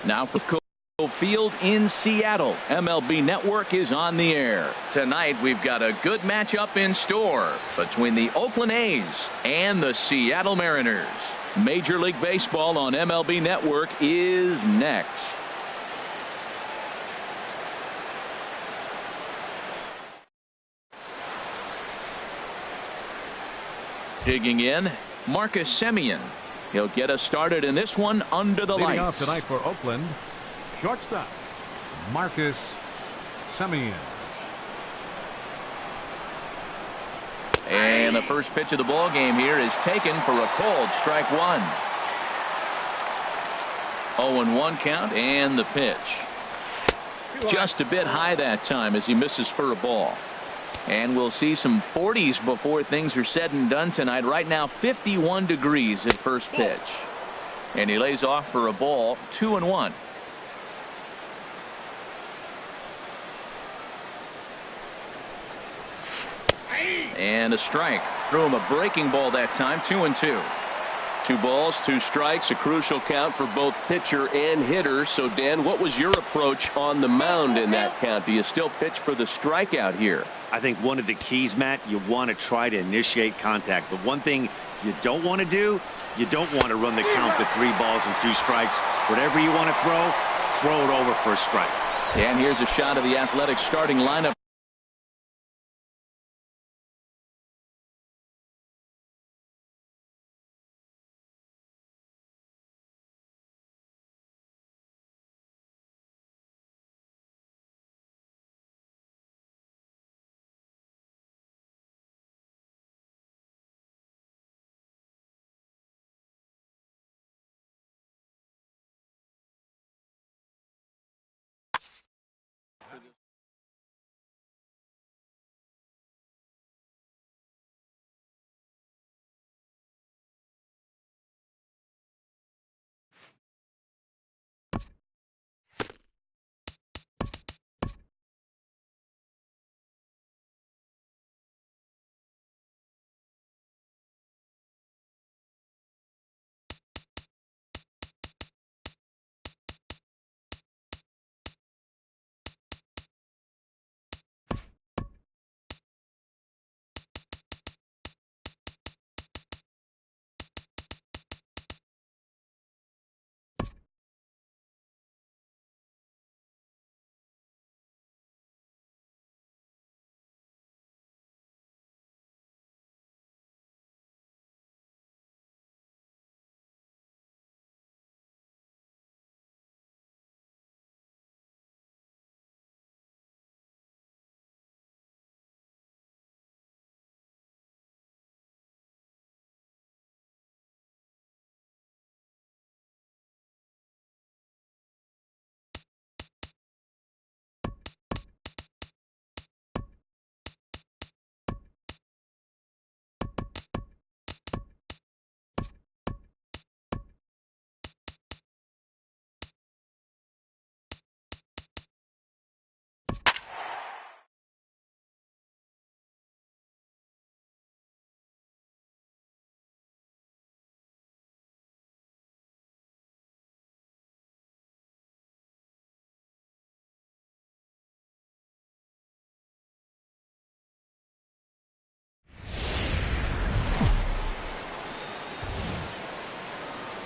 Now for Field in Seattle. MLB Network is on the air. Tonight we've got a good matchup in store between the Oakland A's and the Seattle Mariners. Major League Baseball on MLB Network is next. Digging in, Marcus Semien. He'll get us started in this one under the lights. Leading off tonight for Oakland, shortstop Marcus Semien. And the first pitch of the ball game here is taken for a cold strike one. 0-1 count and the pitch. Just a bit high that time as he misses for a ball. And we'll see some 40s before things are said and done tonight. Right now 51 degrees at first pitch. And he lays off for a ball. 2-1. And a strike. Threw him a breaking ball that time. 2-2. 2 balls, 2 strikes, a crucial count for both pitcher and hitter. So, Dan, what was your approach on the mound in that count? Do you still pitch for the strikeout here? I think one of the keys, Matt, you want to try to initiate contact. The one thing you don't want to do, you don't want to run the count to 3 balls and 2 strikes. Whatever you want to throw it over for a strike. And here's a shot of the Athletics starting lineup.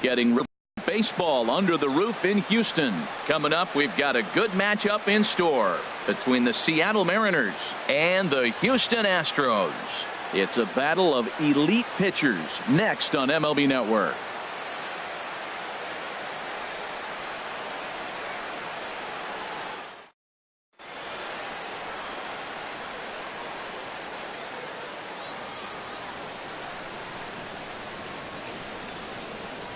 Getting baseball under the roof in Houston. Coming up, we've got a good matchup in store between the Seattle Mariners and the Houston Astros. It's a battle of elite pitchers next on MLB Network.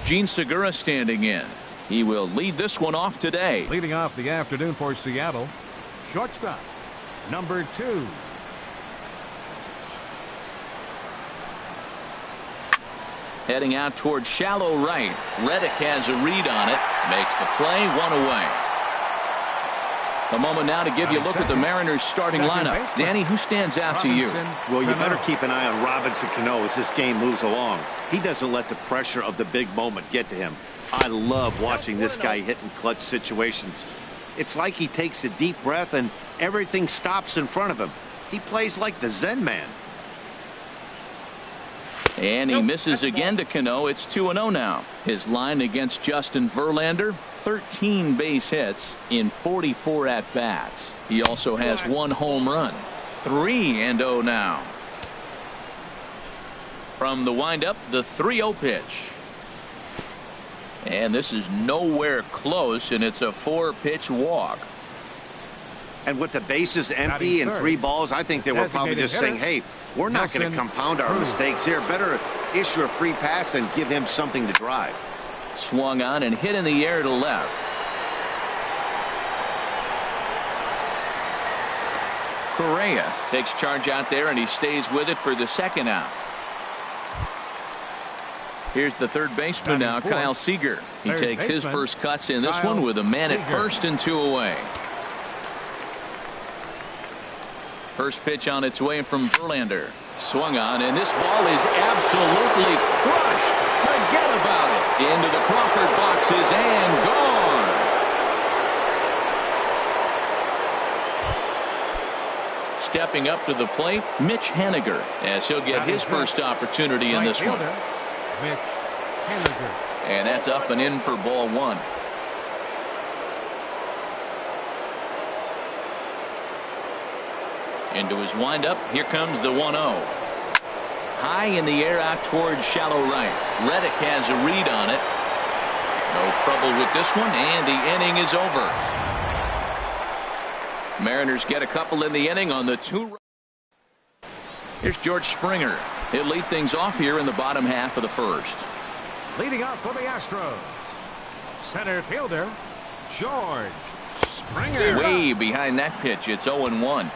Gene Segura standing in. He will lead this one off today. Leading off the afternoon for Seattle, shortstop number 2. Heading out toward shallow right. Reddick has a read on it. Makes the play, 1 away. A moment now to give you a look at the Mariners starting lineup. Danny, who stands out to you? Well, you better keep an eye on Robinson Cano as this game moves along. He doesn't let the pressure of the big moment get to him. I love watching this guy hit in clutch situations. It's like he takes a deep breath and everything stops in front of him. He plays like the Zen man. And he misses again to Cano. It's 2-0 now. His line against Justin Verlander, 13 base hits in 44 at-bats. He also has 1 home run. 3-0 now. From the windup, the 3-0 pitch. And this is nowhere close, and it's a 4-pitch walk. And with the bases empty and 3 balls, I think they were probably just saying, hey, we're not going to compound our mistakes here. Better issue a free pass and give him something to drive. Swung on and hit in the air to left. Correa takes charge out there, and he stays with it for the second out. Here's the third baseman now, Kyle Seager. He takes his first cuts in this one with a man at first and 2 away. First pitch on its way from Verlander. Swung on, and this ball is absolutely crushed. Forget about it. Into the Crawford boxes and gone. Stepping up to the plate, Mitch Haniger, as he'll get his first opportunity in this one. Mitch Haniger. And that's up and in for ball 1. Into his windup. Here comes the 1-0. High in the air out towards shallow right. Reddick has a read on it. No trouble with this one, and the inning is over. Mariners get a couple in the inning on the 2. Here's George Springer. He'll lead things off here in the bottom half of the first. Leading off for the Astros, center fielder George Springer. Way behind that pitch. It's 0-1.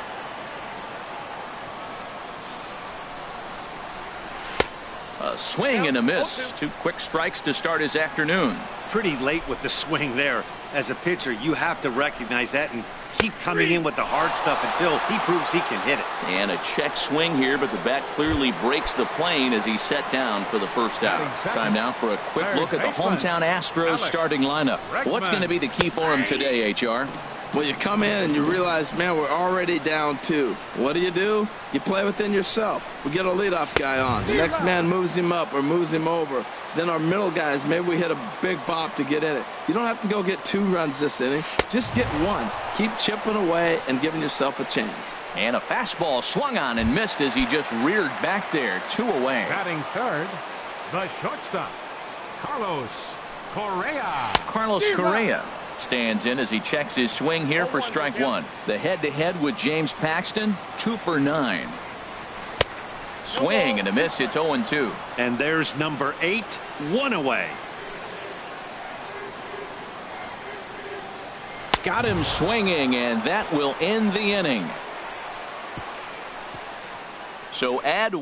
A swing and a miss. 2 quick strikes to start his afternoon. Pretty late with the swing there. As a pitcher, you have to recognize that and keep coming in with the hard stuff until he proves he can hit it. And a check swing here, but the bat clearly breaks the plane as he's set down for the first out. Time now for a quick look at the hometown Astros starting lineup. What's going to be the key for him today, HR? Well, you come in and you realize, man, we're already down 2. What do? You play within yourself. We get a leadoff guy on. The next man moves him up or moves him over. Then our middle guys, maybe we hit a big bop to get in it. You don't have to go get 2 runs this inning. Just get 1. Keep chipping away and giving yourself a chance. And a fastball swung on and missed as he just reared back there. 2 away. Batting third, the shortstop, Carlos Correa. Carlos Correa stands in as he checks his swing here for strike 1. The head-to-head with James Paxton, 2 for 9. Swing and a miss. It's 0-2. And there's number 8, 1 away. Got him swinging, and that will end the inning. So add.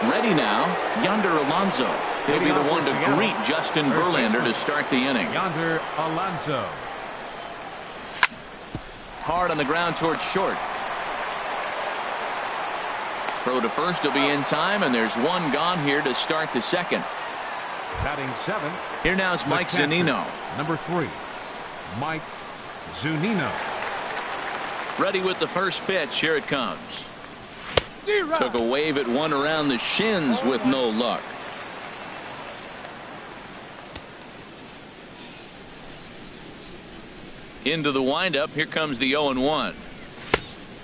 Ready now, Yonder Alonso. He'll be the one to greet Justin Verlander to start the inning. Yonder Alonso. Hard on the ground towards short. Throw to first will be in time, and there's 1 gone here to start the second. Batting 7. Here now is Mike Zunino. Number 3, Mike Zunino. Ready with the first pitch. Here it comes. Took a wave at one around the shins with no luck. Into the windup. Here comes the 0-1.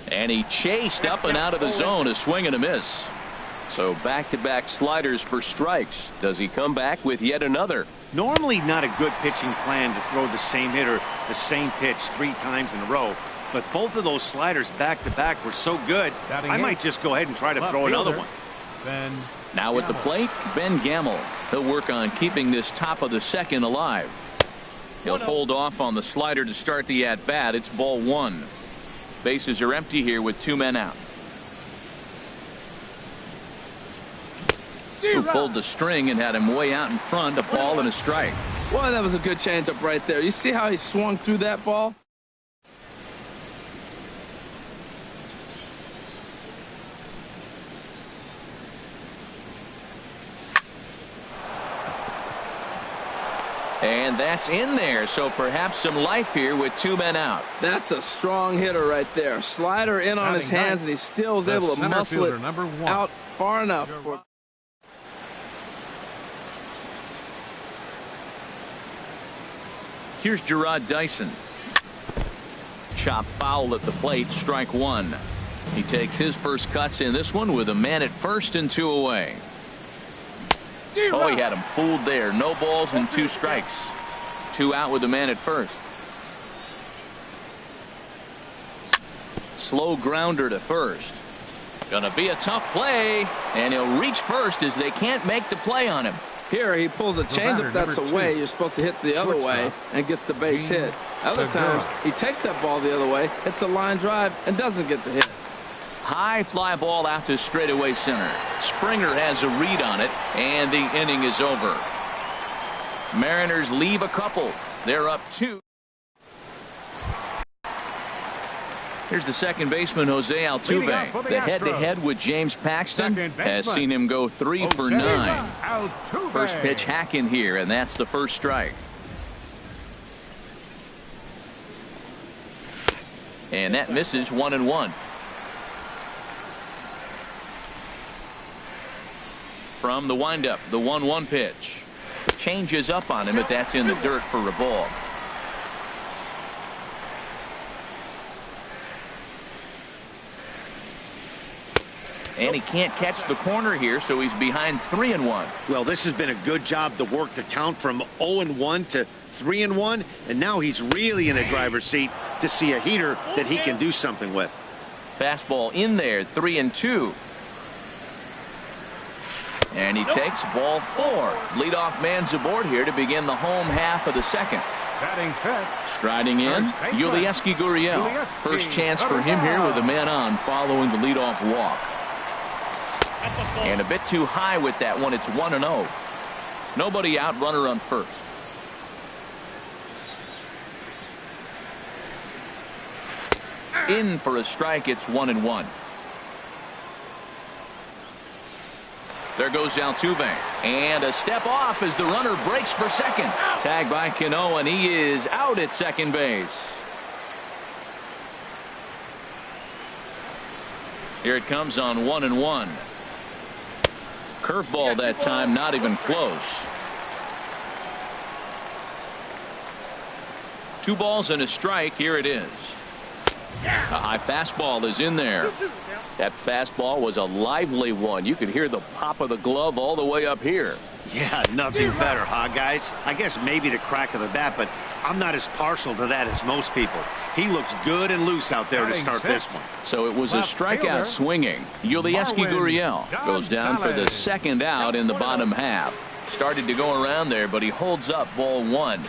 And he chased up and out of the zone. A swing and a miss. So back-to-back sliders for strikes. Does he come back with yet another? Normally not a good pitching plan to throw the same hitter the same pitch 3 times in a row. But both of those sliders back-to-back were so good, I might just go ahead and try to throw another one. Now at the plate, Ben Gamel. He'll work on keeping this top of the second alive. He'll hold off on the slider to start the at-bat. It's ball 1. Bases are empty here with 2 men out. Who pulled the string and had him way out in front, a ball and a strike. Boy, that was a good changeup right there. You see how he swung through that ball? And that's in there, so perhaps some life here with 2 men out. That's a strong hitter right there. Slider in on his hands, and he still is able to muscle it out far enough. Here's Gerard Dyson. Chop foul at the plate, strike 1. He takes his first cuts in this one with a man at first and 2 away. Oh, he had him fooled there. No balls and 2 strikes. 2 out with the man at first. Slow grounder to first. Gonna be a tough play, and he'll reach first as they can't make the play on him. Here he pulls a changeup that's away. You're supposed to hit the other way and gets the base hit. Other times he takes that ball the other way, hits a line drive, and doesn't get the hit. High fly ball out to straightaway center. Springer has a read on it, and the inning is over. Mariners leave a couple. They're up 2. Here's the second baseman, Jose Altuve. The head-to-head with James Paxton has seen him go 3 for 9. First pitch hack in here, and that's the first strike. And that misses 1-1. From the windup, the 1-1 pitch. Changes up on him, but that's in the dirt for a ball. And he can't catch the corner here, so he's behind 3-1. Well, this has been a good job to work the count from 0-1 to 3-1, and now he's really in the driver's seat to see a heater that he can do something with. Fastball in there, 3-2. And he takes ball 4. Leadoff man's aboard here to begin the home half of the second. Striding in, Yulieski Gurriel. First chance for him here with a man on following the leadoff walk. And a bit too high with that one. It's 1-0. Nobody out, runner on first. In for a strike. It's 1-1. There goes Altuve, and a step off as the runner breaks for second. Tagged by Cano, and he is out at second base. Here it comes on 1-1. Curveball that time, not even close. 2 balls and a strike. Here it is. A high fastball is in there. That fastball was a lively one. You could hear the pop of the glove all the way up here. Yeah, nothing better, huh, guys? I guess maybe the crack of the bat, but I'm not as partial to that as most people. He looks good and loose out there to start this one. So it was a strikeout swinging. Yulieski Gurriel goes down for the second out in the bottom half. Started to go around there, but he holds up ball 1.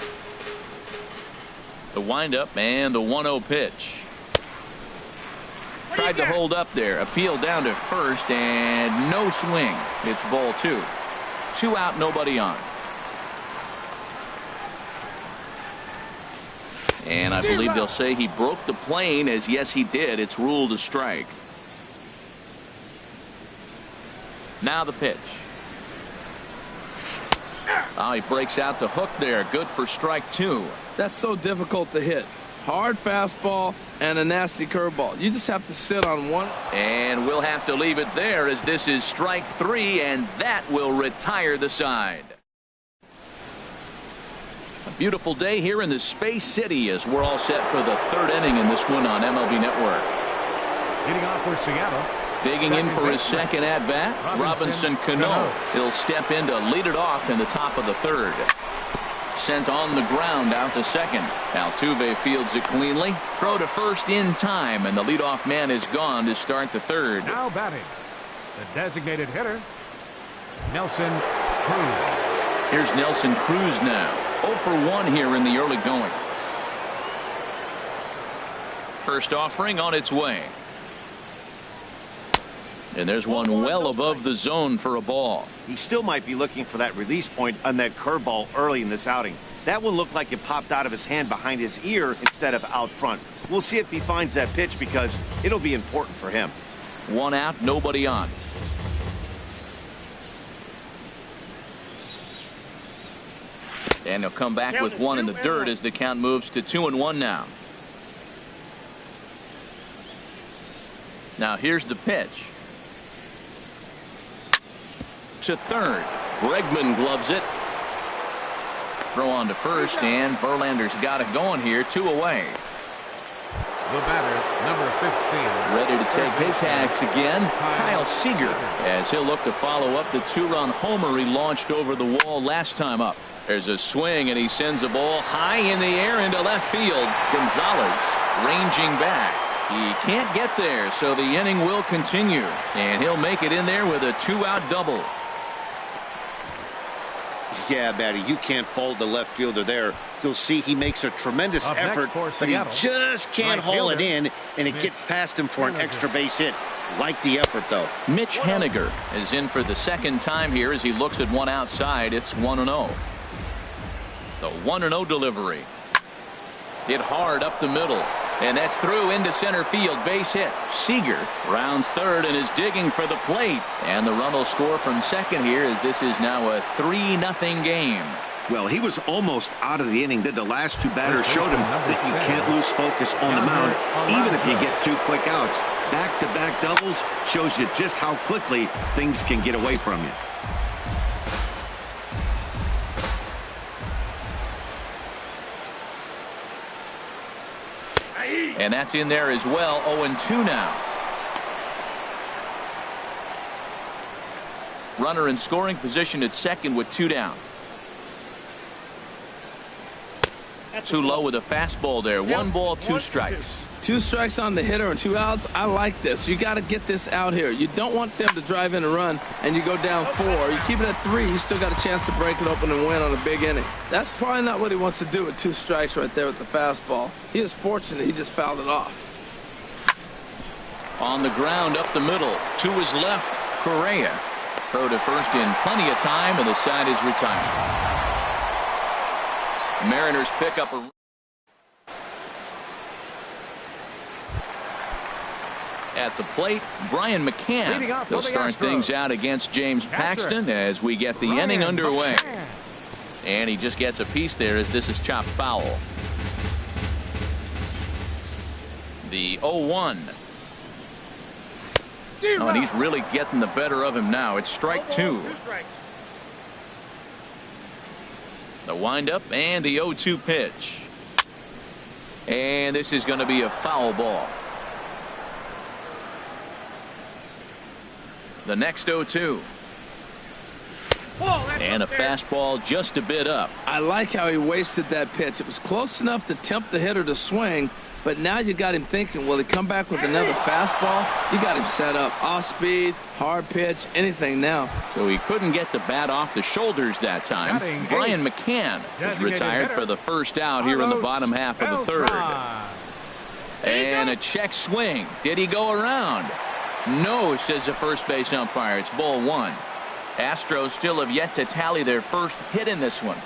The windup and the 1-0 pitch. Tried to hold up there. Appeal down to first, and no swing. It's ball 2. 2 out, nobody on. And I believe they'll say he broke the plane, as yes, he did. It's ruled a strike. Now the pitch. Oh, he breaks out the hook there. Good for strike 2. That's so difficult to hit. Hard fastball and a nasty curveball. You just have to sit on one. And we'll have to leave it there, as this is strike 3, and that will retire the side. A beautiful day here in the Space City as we're all set for the 3rd inning in this one on MLB Network. Hitting off for Seattle. Digging in for his second at-bat, Robinson Cano. He'll step in to lead it off in the top of the 3rd. Sent on the ground out to second. Altuve fields it cleanly. Throw to first in time, and the leadoff man is gone to start the 3rd. Now batting, the designated hitter, Nelson Cruz. Here's Nelson Cruz now. 0 for 1 here in the early going. First offering on its way. And there's one well above the zone for a ball. He still might be looking for that release point on that curveball early in this outing. That one looked like it popped out of his hand behind his ear instead of out front. We'll see if he finds that pitch because it'll be important for him. 1 out, nobody on. And he'll come back with 1 in the dirt as the count moves to 2-1 now. Now here's the pitch. To third. Bregman gloves it. Throw on to first, and Verlander's got it going here. 2 away. The batter, number 15. Ready to take his hacks again, Kyle Seager, as he'll look to follow up the 2-run homer he launched over the wall last time up. There's a swing, and he sends a ball high in the air into left field. Gonzalez ranging back. He can't get there, so the inning will continue, and he'll make it in there with a 2-out double. Yeah, Matty, you can't fault the left fielder there. You'll see he makes a tremendous effort, but he just can't haul it in, and it gets past him for an extra base hit. Like the effort, though. Mitch Haniger is in for the second time here as he looks at one outside. It's 1-0. The 1-0 delivery. Hit hard up the middle. And that's through into center field. Base hit. Seager rounds third and is digging for the plate. And the run will score from second here as this is now a 3-0 game. Well, he was almost out of the inning. Then the last 2 batters showed him that you can't lose focus on the mound, even if you get 2 quick outs. Back-to-back doubles shows you just how quickly things can get away from you. And that's in there as well. 0-2 now. Runner in scoring position at second with 2 down. Too low with a fastball there. 1 ball, 2 strikes. 2 strikes on the hitter and 2 outs. I like this. You got to get this out here. You don't want them to drive in a run and you go down 4. You keep it at 3. You still got a chance to break it open and win on a big inning. That's probably not what he wants to do with 2 strikes right there with the fastball. He is fortunate he just fouled it off. On the ground up the middle. To his left, Correa. Throw to first in plenty of time, and the side is retired. Mariners pick up a... At the plate, Brian McCann. He'll start things out against James Paxton as we get the inning underway. And he just gets a piece there as this is chopped foul. The 0-1. Oh, and he's really getting the better of him now. It's strike 2. The windup and the 0-2 pitch. And this is going to be a foul ball. The next 0-2. And a fastball just a bit up. I like how he wasted that pitch. It was close enough to tempt the hitter to swing, but now you got him thinking, will he come back with another fastball? You got him set up. Off speed, hard pitch, anything now. So he couldn't get the bat off the shoulders that time. Brian McCann is retired for the first out here in the bottom half of the third. And a check swing. Did he go around? No, says the first base umpire. It's ball 1. Astros still have yet to tally their first hit in this one.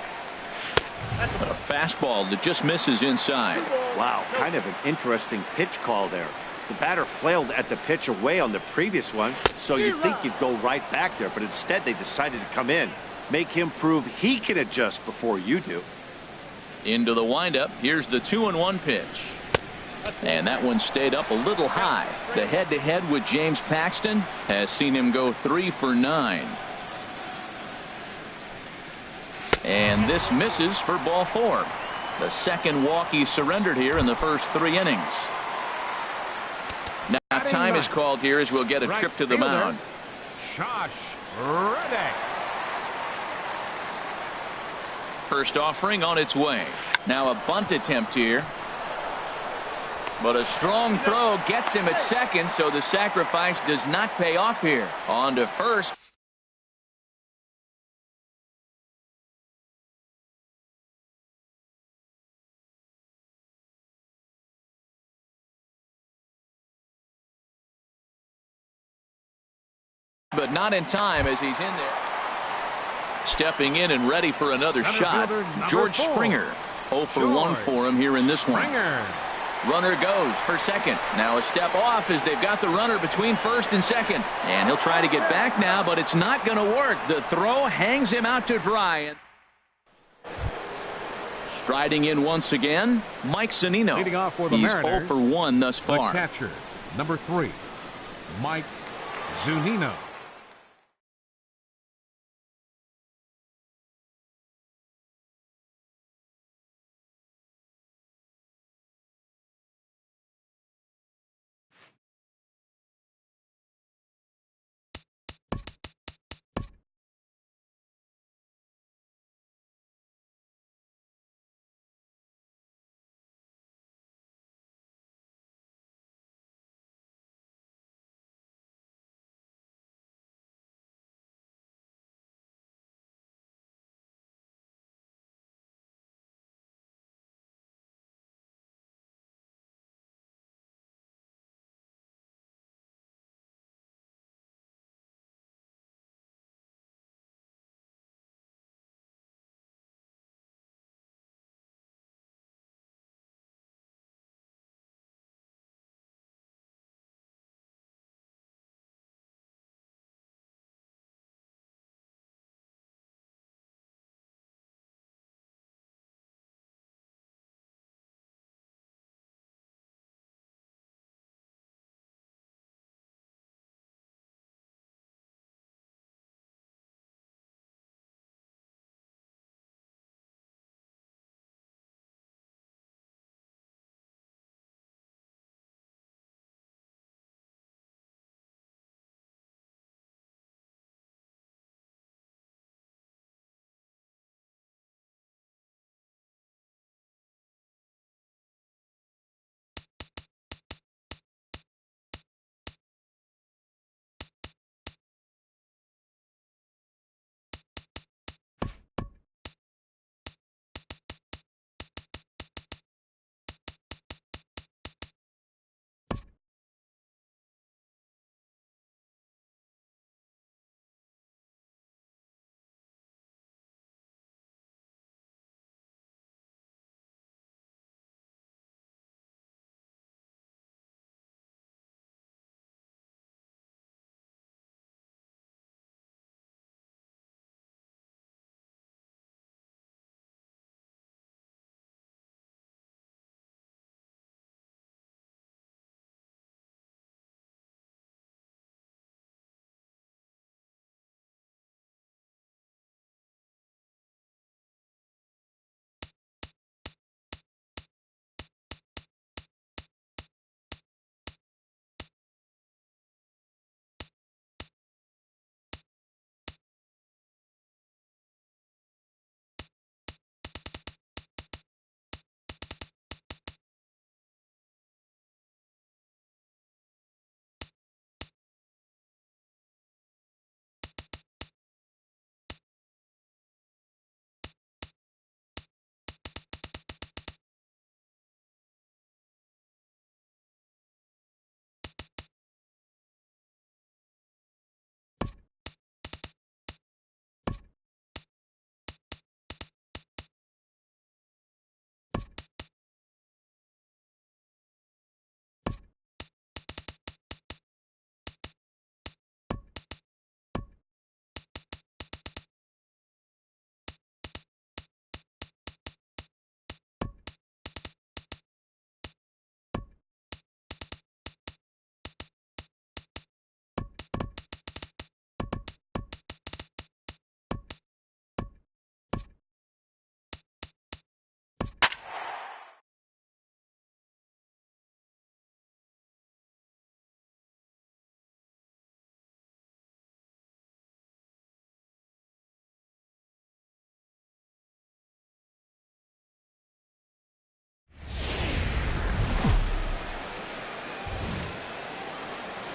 But a fastball that just misses inside. Wow, kind of an interesting pitch call there. The batter flailed at the pitch away on the previous one, so you'd think you'd go right back there, but instead they decided to come in. Make him prove he can adjust before you do. Into the windup. Here's the 2-1 pitch. And that one stayed up a little high. The head-to-head with James Paxton has seen him go 3 for 9. And this misses for ball 4. The second walk he surrendered here in the first 3 innings. Now time is called here as we'll get a trip to the mound. Josh Reddick. First offering on its way. Now a bunt attempt here. But a strong throw gets him at second, so the sacrifice does not pay off here. On to first. But not in time as he's in there. Stepping in and ready for another Center shot, fielder, George 4. Springer. 0 for 1 for him here in this one. Springer. Runner goes for second. Now a step off as they've got the runner between first and second. And he'll try to get back now, but it's not going to work. The throw hangs him out to dry. Striding in once again, Mike Zunino. Leading off for the He's Mariners, 0 for 1 thus The far. catcher, number 3, Mike Zunino.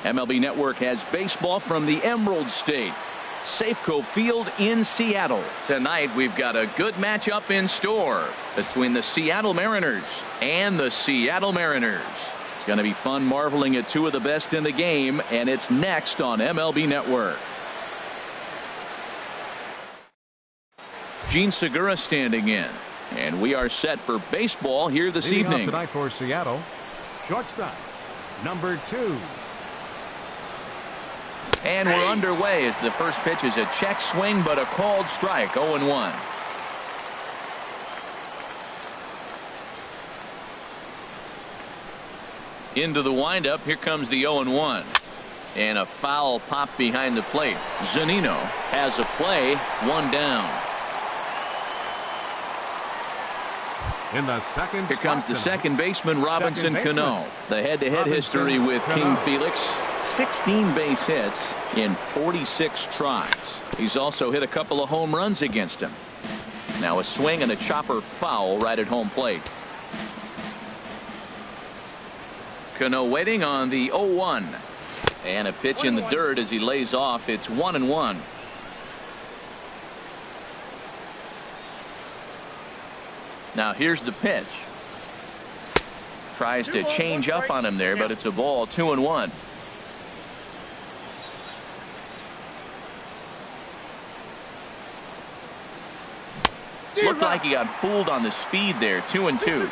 MLB Network has baseball from the Emerald State, Safeco Field in Seattle. Tonight we've got a good matchup in store between the Seattle Mariners and the Seattle Mariners. It's going to be fun marveling at two of the best in the game, and it's next on MLB Network. Gene Segura standing in. And we are set for baseball here this Leading off evening. tonight for Seattle, shortstop, number 2. And we're underway as the first pitch is a check swing, but a called strike, 0-1. Into the windup, here comes the 0-1. And a foul pop behind the plate. Zunino has a play, 1 down. In the second Here comes spot the tonight, second baseman, Robinson baseman, Cano. The head-to-head history with King Cano. Felix. 16 base hits in 46 tries. He's also hit a couple of home runs against him. Now a swing and a chopper foul right at home plate. Cano waiting on the 0-1. And a pitch in the dirt as he lays off. It's 1-1. Now here's the pitch. Tries to change up on him there, but it's a ball, 2-1. Looked like he got fooled on the speed there, 2-2.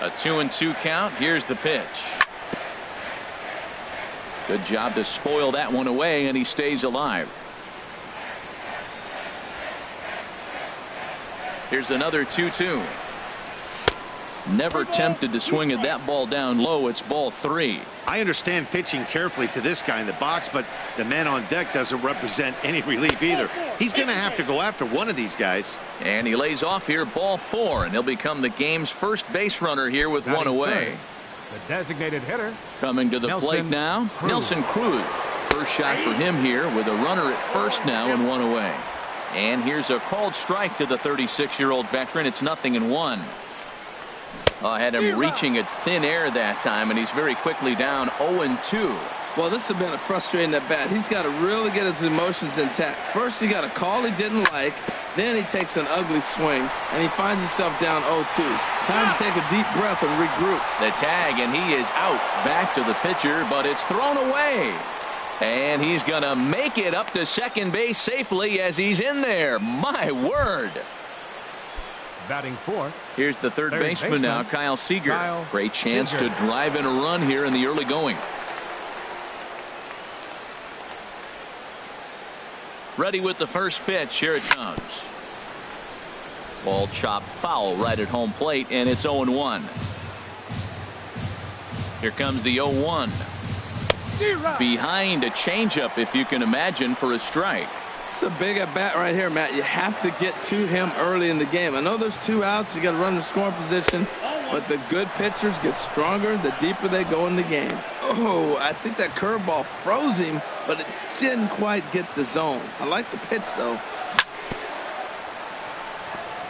A 2-2 count. Here's the pitch. Good job to spoil that one away, and he stays alive. Here's another 2-2. Never tempted to swing at that ball down low. It's ball 3. I understand pitching carefully to this guy in the box, but the man on deck doesn't represent any relief either. He's going to have to go after one of these guys. And he lays off here, ball 4, and he'll become the game's first base runner here with one away. The designated hitter. Coming to the plate now, Nelson Cruz. First shot for him here with a runner at first now and 1 away. And here's a called strike to the 36-year-old veteran. It's 0-1. Had him reaching at thin air that time, and he's very quickly down 0-2. Well, this has been a frustrating at bat. He's got to really get his emotions intact. First, he got a call he didn't like. Then he takes an ugly swing, and he finds himself down 0-2. Time to take a deep breath and regroup. The tag, and he is out. Back to the pitcher, but it's thrown away. And he's going to make it up to second base safely as he's in there. My word. Batting 4th. Here's the third baseman now, Kyle Seager. Great chance to drive in a run here in the early going. Ready with the first pitch. Here it comes. Ball chopped foul right at home plate, and it's 0-1. Here comes the 0-1. Behind a changeup, if you can imagine, for a strike. It's a big at bat right here, Matt. You have to get to him early in the game. I know there's 2 outs. You got to run the scoring position, but the good pitchers get stronger the deeper they go in the game. Oh, I think that curveball froze him, but it didn't quite get the zone. I like the pitch, though.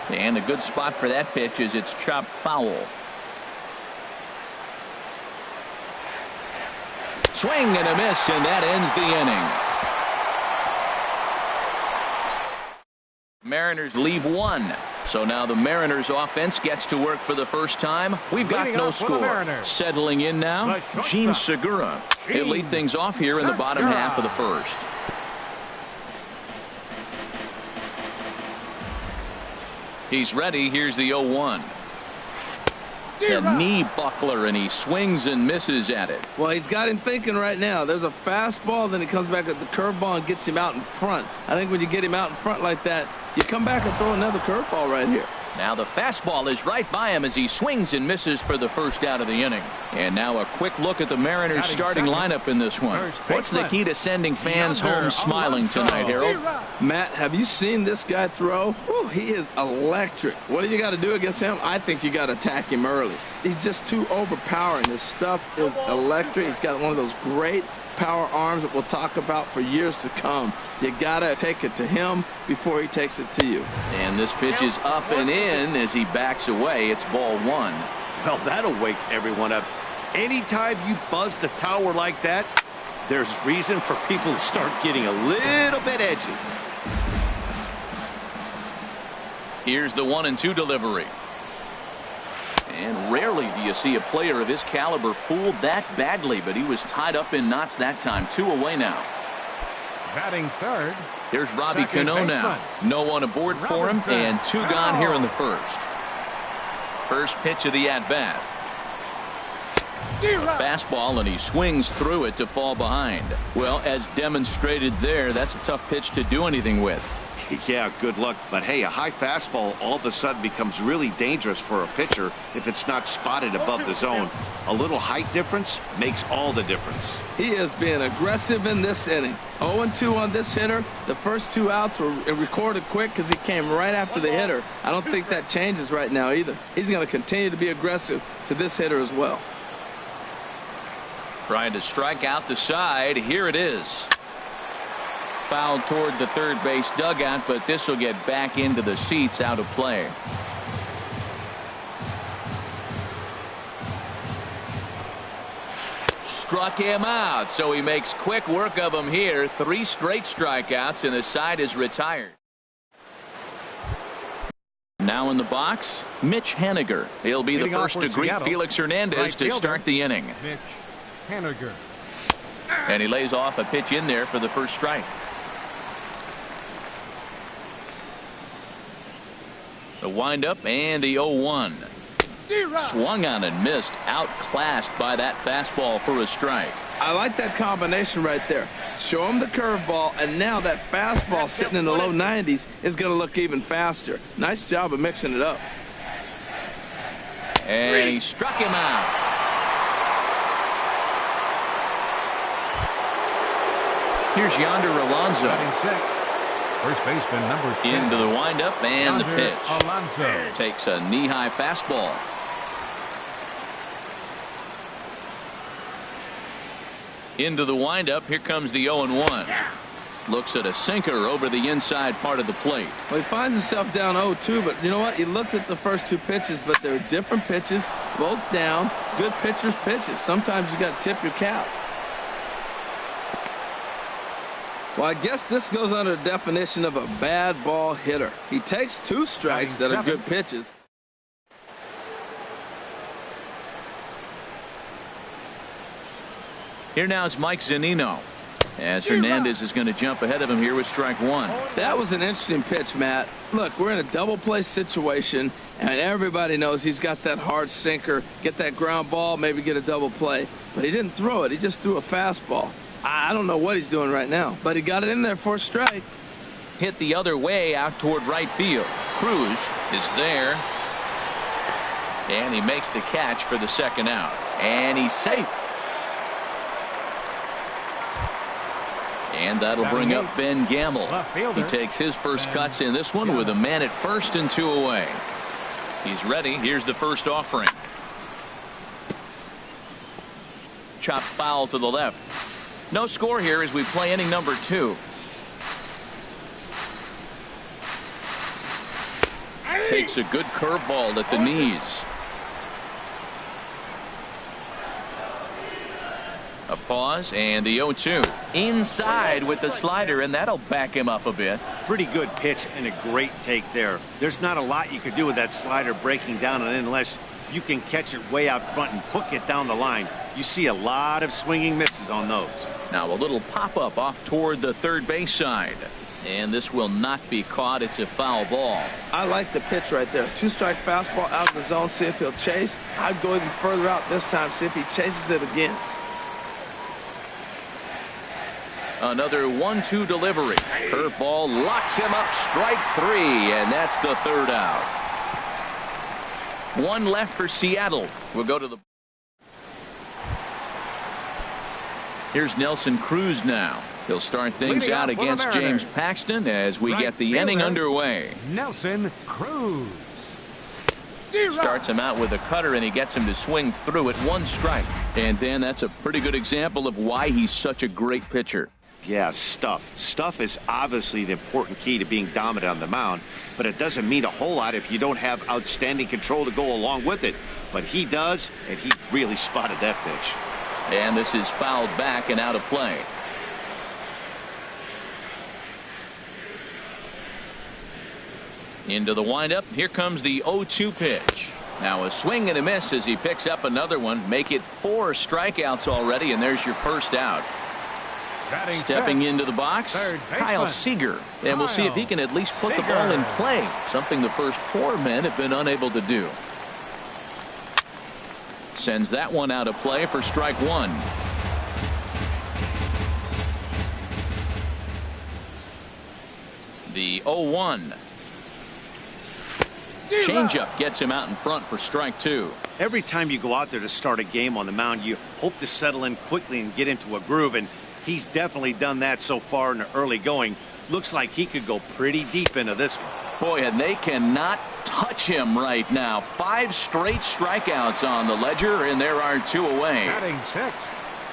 And a good spot for that pitch is it's chopped foul. Swing and a miss, and that ends the inning. Mariners leave 1. So now the Mariners offense gets to work for the first time. We've got no score. Settling in now, Gene Segura. He'll lead things off here in the bottom half of the first. He's ready. Here's the 0-1. A knee buckler, and he swings and misses at it. Well, he's got him thinking right now. There's a fastball, then he comes back at the curveball and gets him out in front. I think when you get him out in front like that, you come back and throw another curveball right here. Now the fastball is right by him as he swings and misses for the first out of the inning. And now a quick look at the Mariners starting lineup in this one. What's the key to sending fans home smiling tonight, Harold? Matt, have you seen this guy throw? Oh, he is electric. What do you got to do against him? I think you got to attack him early. He's just too overpowering. His stuff is electric. He's got one of those great power arms that we'll talk about for years to come. You gotta take it to him before he takes it to you. And this pitch is up and in as he backs away. It's ball 1. Well, that'll wake everyone up. Anytime you buzz the tower like that, there's reason for people to start getting a little bit edgy. Here's the 1-2 delivery. And rarely do you see a player of his caliber fooled that badly, but he was tied up in knots that time. 2 away now. Batting third. Here's Robbie Second Cano now. No one aboard for him, Robinson. and 2 gone here in the first. First pitch of the at-bat. Fastball, and he swings through it to fall behind. Well, as demonstrated there, that's a tough pitch to do anything with. Yeah, good luck. But hey, a high fastball all of a sudden becomes really dangerous for a pitcher if it's not spotted above the zone. A little height difference makes all the difference. He is being aggressive in this inning. 0-2 on this hitter. The first 2 outs were recorded quick because he came right after the hitter. I don't think that changes right now either. He's going to continue to be aggressive to this hitter as well. Trying to strike out the side. Here it is. Foul toward the third base dugout, but this will get back into the seats, out of play. Struck him out, so he makes quick work of him here. 3 straight strikeouts, and the side is retired. Now in the box, Mitch Haniger. He'll be the first to greet Felix Hernandez to start the inning. Mitch Haniger. And he lays off a pitch in there for the first strike. The windup and the 0-1. Swung on and missed. Outclassed by that fastball for a strike. I like that combination right there. Show him the curveball, and now that fastball sitting in the low 90s is going to look even faster. Nice job of mixing it up. And he struck him out. Here's Yonder Alonso. Batting sixth. First baseman number 10. Into the windup and the pitch. Alonso. Takes a knee-high fastball. Into the windup. Here comes the 0-1. Looks at a sinker over the inside part of the plate. Well, he finds himself down 0-2, but you know what? He looked at the first 2 pitches, but they're different pitches, both down. Good pitchers' pitches. Sometimes you got to tip your cap. Well, I guess this goes under the definition of a bad ball hitter. He takes 2 strikes that are good pitches. Here now is Mike Zunino, as Hernandez is going to jump ahead of him here with strike 1. That was an interesting pitch, Matt. Look, we're in a double play situation, and everybody knows he's got that hard sinker. Get that ground ball, maybe get a double play. But he didn't throw it. He just threw a fastball. I don't know what he's doing right now, but he got it in there for a strike. Hit the other way out toward right field. Cruz is there. And he makes the catch for the second out. And he's safe. And that'll bring up Ben Gamble. He takes his first cuts in this one with a man at first and 2 away. He's ready. Here's the first offering. Chop foul to the left. No score here as we play inning number 2. Takes a good curveball at the knees. A pause and the 0-2. Inside with the slider, and that'll back him up a bit. Pretty good pitch and a great take there. There's not a lot you could do with that slider breaking down, and unless you can catch it way out front and hook it down the line, you see a lot of swinging misses on those. Now a little pop-up off toward the third base side. And this will not be caught. It's a foul ball. I like the pitch right there. 2-strike fastball out of the zone. See if he'll chase. I'd go even further out this time. See if he chases it again. Another 1-2 delivery. Curveball locks him up. Strike 3, and that's the third out. 1 left for Seattle. We'll go to the... Here's Nelson Cruz now. He'll start things out against James Paxton as we get the inning underway. Nelson Cruz. Starts him out with a cutter, and he gets him to swing through it. 1 strike. And Dan, that's a pretty good example of why he's such a great pitcher. Yeah, stuff. Stuff is obviously the important key to being dominant on the mound, but it doesn't mean a whole lot if you don't have outstanding control to go along with it. But he does, and he really spotted that pitch. And this is fouled back and out of play. Into the windup. Here comes the 0-2 pitch. Now a swing and a miss as he picks up another one. Make it 4 strikeouts already, and there's your first out. Stepping into the box, Kyle Seager. And we'll see if he can at least put the ball in play, something the first 4 men have been unable to do. Sends that one out of play for strike one. The 0-1. Changeup gets him out in front for strike two. Every time you go out there to start a game on the mound, you hope to settle in quickly and get into a groove, and he's definitely done that so far in the early going. Looks like he could go pretty deep into this one. Boy, and they cannot touch him right now. 5 straight strikeouts on the ledger, and there are 2 away. Batting 6.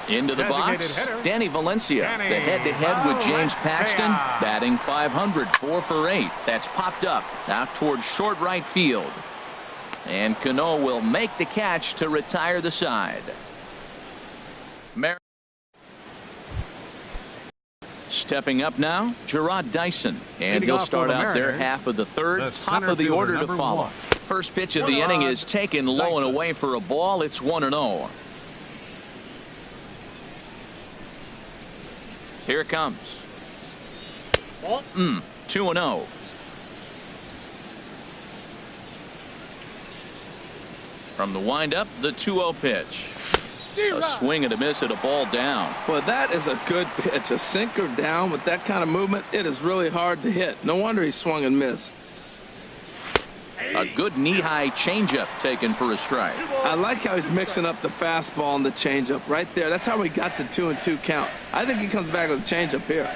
Into the box, Danny Valencia, the head-to-head with James Paxton, batting .500, 4 for 8. That's popped up out towards short right field. And Cano will make the catch to retire the side. Stepping up now, Gerard Dyson, and he'll start out their half of the third, top of the order to follow. First pitch of the inning is taken low and away for a ball. It's 1-0. Here it comes. 2-0. From the windup, the 2-0 pitch. A swing and a miss at a ball down. Well, that is a good pitch. A sinker down with that kind of movement, it is really hard to hit. No wonder he swung and missed. A good knee-high changeup taken for a strike. I like how he's mixing up the fastball and the changeup right there. That's how we got the 2-2 count. I think he comes back with a changeup here.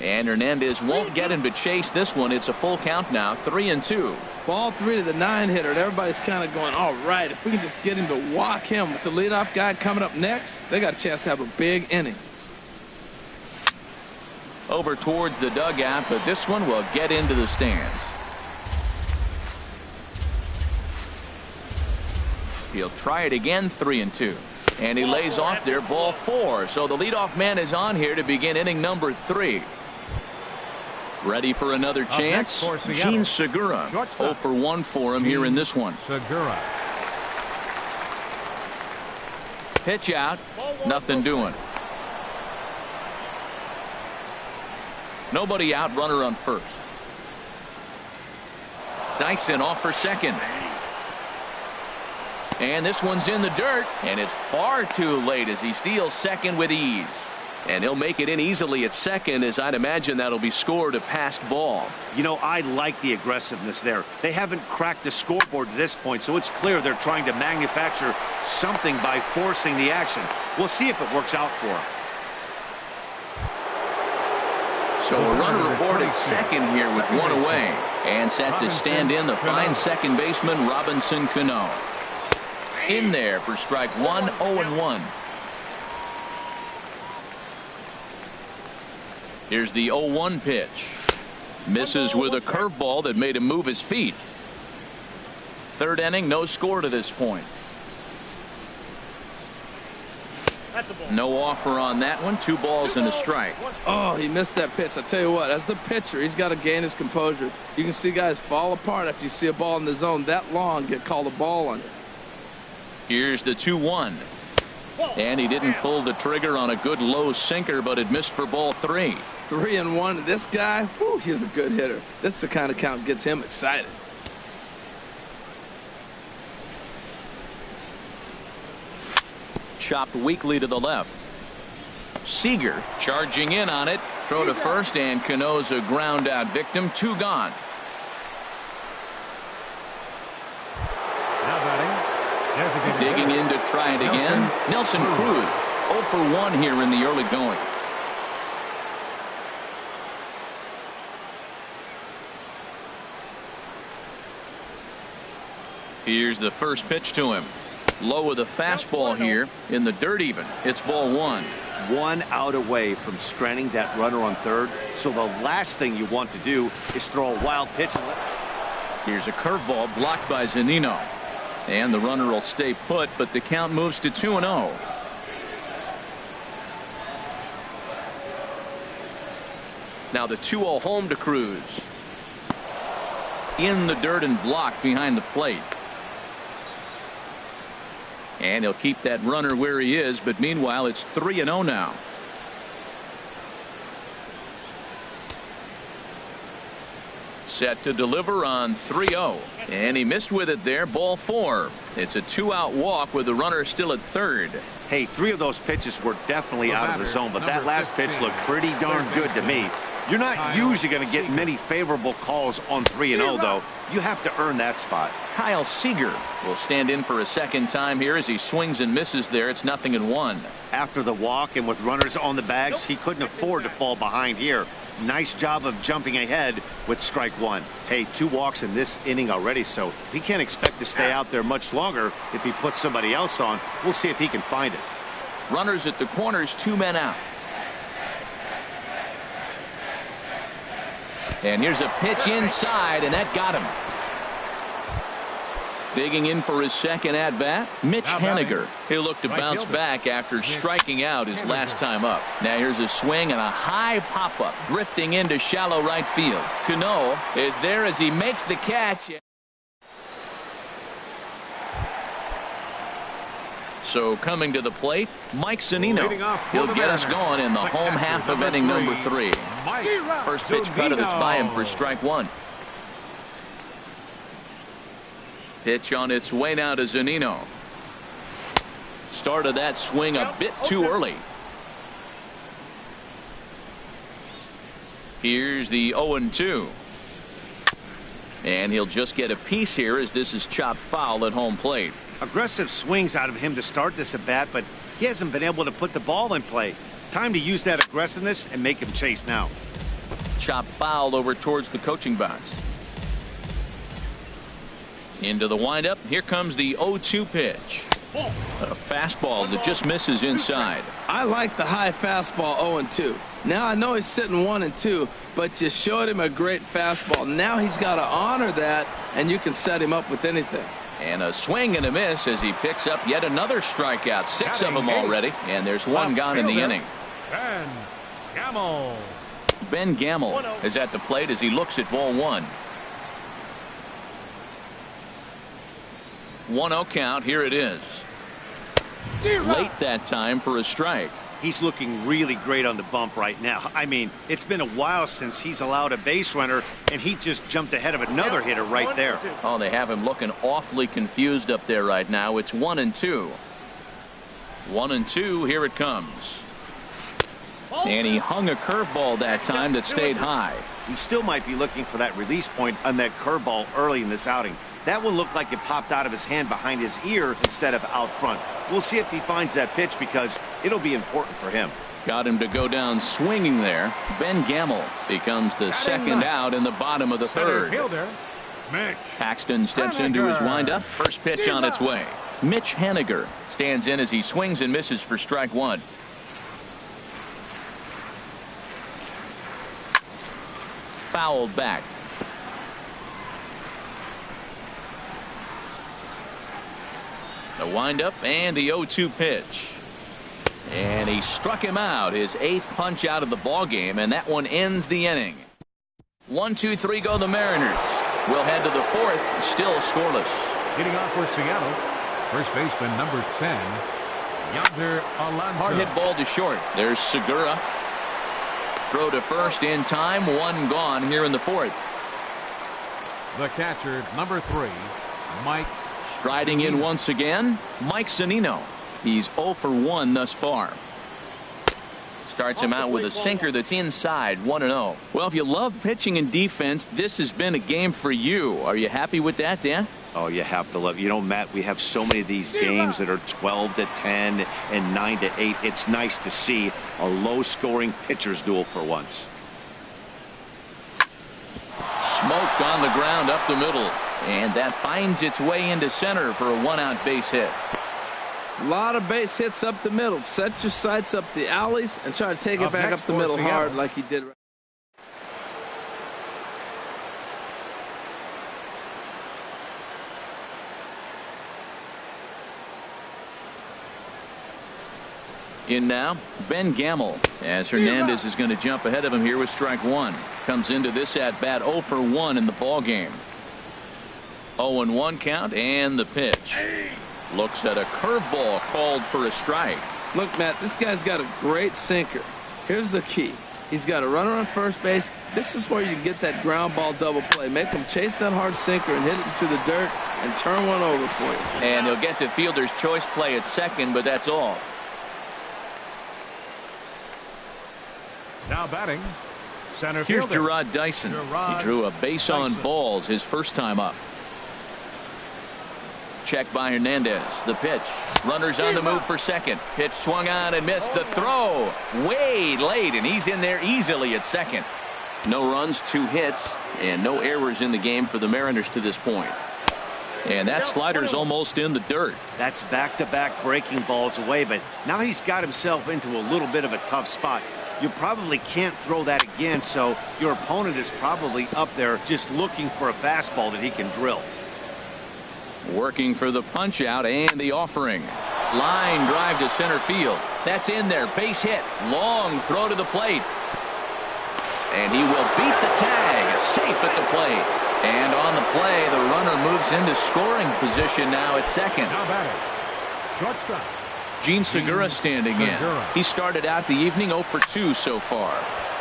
And Hernandez won't get him to chase this one. It's a full count now, 3-2. Ball 3 to the 9-hitter, and everybody's kind of going, all right, if we can just get him to walk him with the leadoff guy coming up next, they got a chance to have a big inning. Over towards the dugout, but this one will get into the stands. He'll try it again, 3-2. And he lays off there, ball 4. So the leadoff man is on here to begin inning number 3. Ready for another chance? Gene Segura. 0 for 1 for him here in this one. Segura. Pitch out. Nothing doing. Nobody out, runner on first. Dyson off for second. And this one's in the dirt, and it's far too late as he steals second with ease. And he'll make it in easily at second, as I'd imagine that'll be scored a passed ball. You know, I like the aggressiveness there. They haven't cracked the scoreboard to this point, so it's clear they're trying to manufacture something by forcing the action. We'll see if it works out for them. So a runner aboard at second here with 1 away. And set to stand in the fine second baseman, Robinson Cano. In there for strike 1, 0-1. Here's the 0-1 pitch. Misses with a curveball that made him move his feet. Third inning, no score to this point. No offer on that one. 2 balls and a strike. Oh, he missed that pitch. I tell you what, as the pitcher, he's got to gain his composure. You can see guys fall apart after you see a ball in the zone that long get called a ball under. Here's the 2-1. And he didn't pull the trigger on a good low sinker, but it missed for ball 3. 3-1. This guy, whew, he's a good hitter. This is the kind of count gets him excited. Chopped weakly to the left. Seager charging in on it. Throw to first, and Cano's a ground out victim. 2 gone. Now batting. Digging in to try it again. Nelson Cruz. 0 for 1 here in the early going. Here's the first pitch to him. Low with a fastball here in the dirt even. It's ball 1. 1 out away from stranding that runner on third. So the last thing you want to do is throw a wild pitch. Here's a curveball blocked by Zunino. And the runner will stay put, but the count moves to 2-0. Now the 2-0 home to Cruz. In the dirt and blocked behind the plate. And he'll keep that runner where he is, but meanwhile it's 3-0 now. Set to deliver on 3-0. And he missed with it there. Ball 4. It's a 2-out walk with the runner still at third. Hey, 3 of those pitches were definitely out of the zone, but that last pitch looked pretty darn good to me. You're not usually going to get many favorable calls on 3-0, though. You have to earn that spot. Kyle Seager will stand in for a second time here as he swings and misses there. It's 0-1. After the walk and with runners on the bags, he couldn't afford to fall behind here. Nice job of jumping ahead with strike 1. Hey, 2 walks in this inning already, so he can't expect to stay out there much longer if he puts somebody else on. We'll see if he can find it. Runners at the corners, 2 men out. And here's a pitch inside, and that got him. Digging in for his second at-bat, Mitch Haniger. He'll look to bounce back after striking out his last time up. Now here's a swing and a high pop-up, drifting into shallow right field. Cano is there as he makes the catch. So coming to the plate, Mike Zunino. He'll get us going in the home half of inning number 3. First pitch cutter that's by him for strike 1. Pitch on its way now to Zunino. Started that swing a bit too early. Here's the 0-2. And he'll just get a piece here as this is chopped foul at home plate. Aggressive swings out of him to start this at bat, but he hasn't been able to put the ball in play. Time to use that aggressiveness and make him chase now. Chop foul over towards the coaching box. Into the windup. Here comes the 0-2 pitch. A fastball that just misses inside. I like the high fastball 0-2. Now I know he's sitting 1-2, but you showed him a great fastball. Now he's got to honor that, and you can set him up with anything. And a swing and a miss as he picks up yet another strikeout. 6 of them already, and there's 1 gone in the inning. Ben Gamel. Ben Gamel is at the plate as he looks at ball 1. 1-0 count. Here it is. Late that time for a strike. He's looking really great on the bump right now. I mean, it's been a while since he's allowed a base runner, and he just jumped ahead of another hitter right there. Oh, they have him looking awfully confused up there right now. It's 1-2. 1-2. Here it comes. And he hung a curveball that time that stayed high. He still might be looking for that release point on that curveball early in this outing. That one looked like it popped out of his hand behind his ear instead of out front. We'll see if he finds that pitch because it'll be important for him. Got him to go down swinging there. Ben Gamel becomes the second out in the bottom of the third. Paxton steps into his windup. First pitch on its way. Mitch Haniger stands in as he swings and misses for strike 1. Fouled back. The windup and the 0-2 pitch. And he struck him out, his 8th punch out of the ball game, and that one ends the inning. 1-2-3 go the Mariners. We'll head to the 4th, still scoreless. Hitting off for Seattle, first baseman number 10, Yonder Alonso. Hard hit ball to short. There's Segura. Throw to first in time. 1 gone here in the 4th. The catcher, number 3, Mike. Striding in once again, Mike Zunino. He's 0 for 1 thus far. Starts him out with a sinker that's inside. 1-0. Well, if you love pitching and defense, this has been a game for you. Are you happy with that, Dan? Oh, you have to love. You know, Matt, we have so many of these games that are 12-10 and 9-8. It's nice to see a low-scoring pitcher's duel for once. Smoke on the ground up the middle. And that finds its way into center for a 1-out base hit. A lot of base hits up the middle. Set your sights up the alleys and try to take it back up the middle hard like he did. In now, Ben Gamel, as Hernandez is going to jump ahead of him here with strike 1. Comes into this at bat 0 for 1 in the ball game. 0-1 count and the pitch. Looks at a curveball called for a strike. Look, Matt, this guy's got a great sinker. Here's the key. He's got a runner on first base. This is where you can get that ground ball double play. Make him chase that hard sinker and hit it into the dirt and turn one over for you. And he'll get the fielder's choice play at second, but that's all. Now batting, center Here's fielder. Gerard Dyson. He drew a base on balls his first time up. Check by Hernandez. The pitch. Runners on the move for second. Pitch swung on and missed. The throw way late, and he's in there easily at second. No runs, 2 hits, and no errors in the game for the Mariners to this point. And that slider's almost in the dirt. That's back-to-back breaking balls away, but now he's got himself into a little bit of a tough spot. You probably can't throw that again, so your opponent is probably up there just looking for a fastball that he can drill. Working for the punch out and the offering. Line drive to center field. That's in there. Base hit. Long throw to the plate. And he will beat the tag. Safe at the plate. And on the play, the runner moves into scoring position now at second. Now batting, shortstop. Gene Segura standing in. He started out the evening 0 for 2 so far.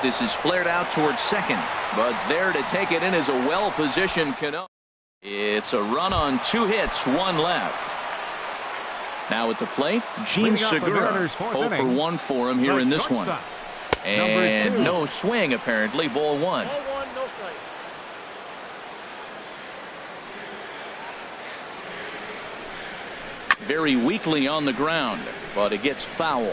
This is flared out towards second. But there to take it in is a well-positioned Cano. It's a run on 2 hits, 1 left. Now at the plate, Gene Segura. 0 for 1 for him here in this one. And no swing, apparently. Ball 1. Very weakly on the ground, but it gets foul.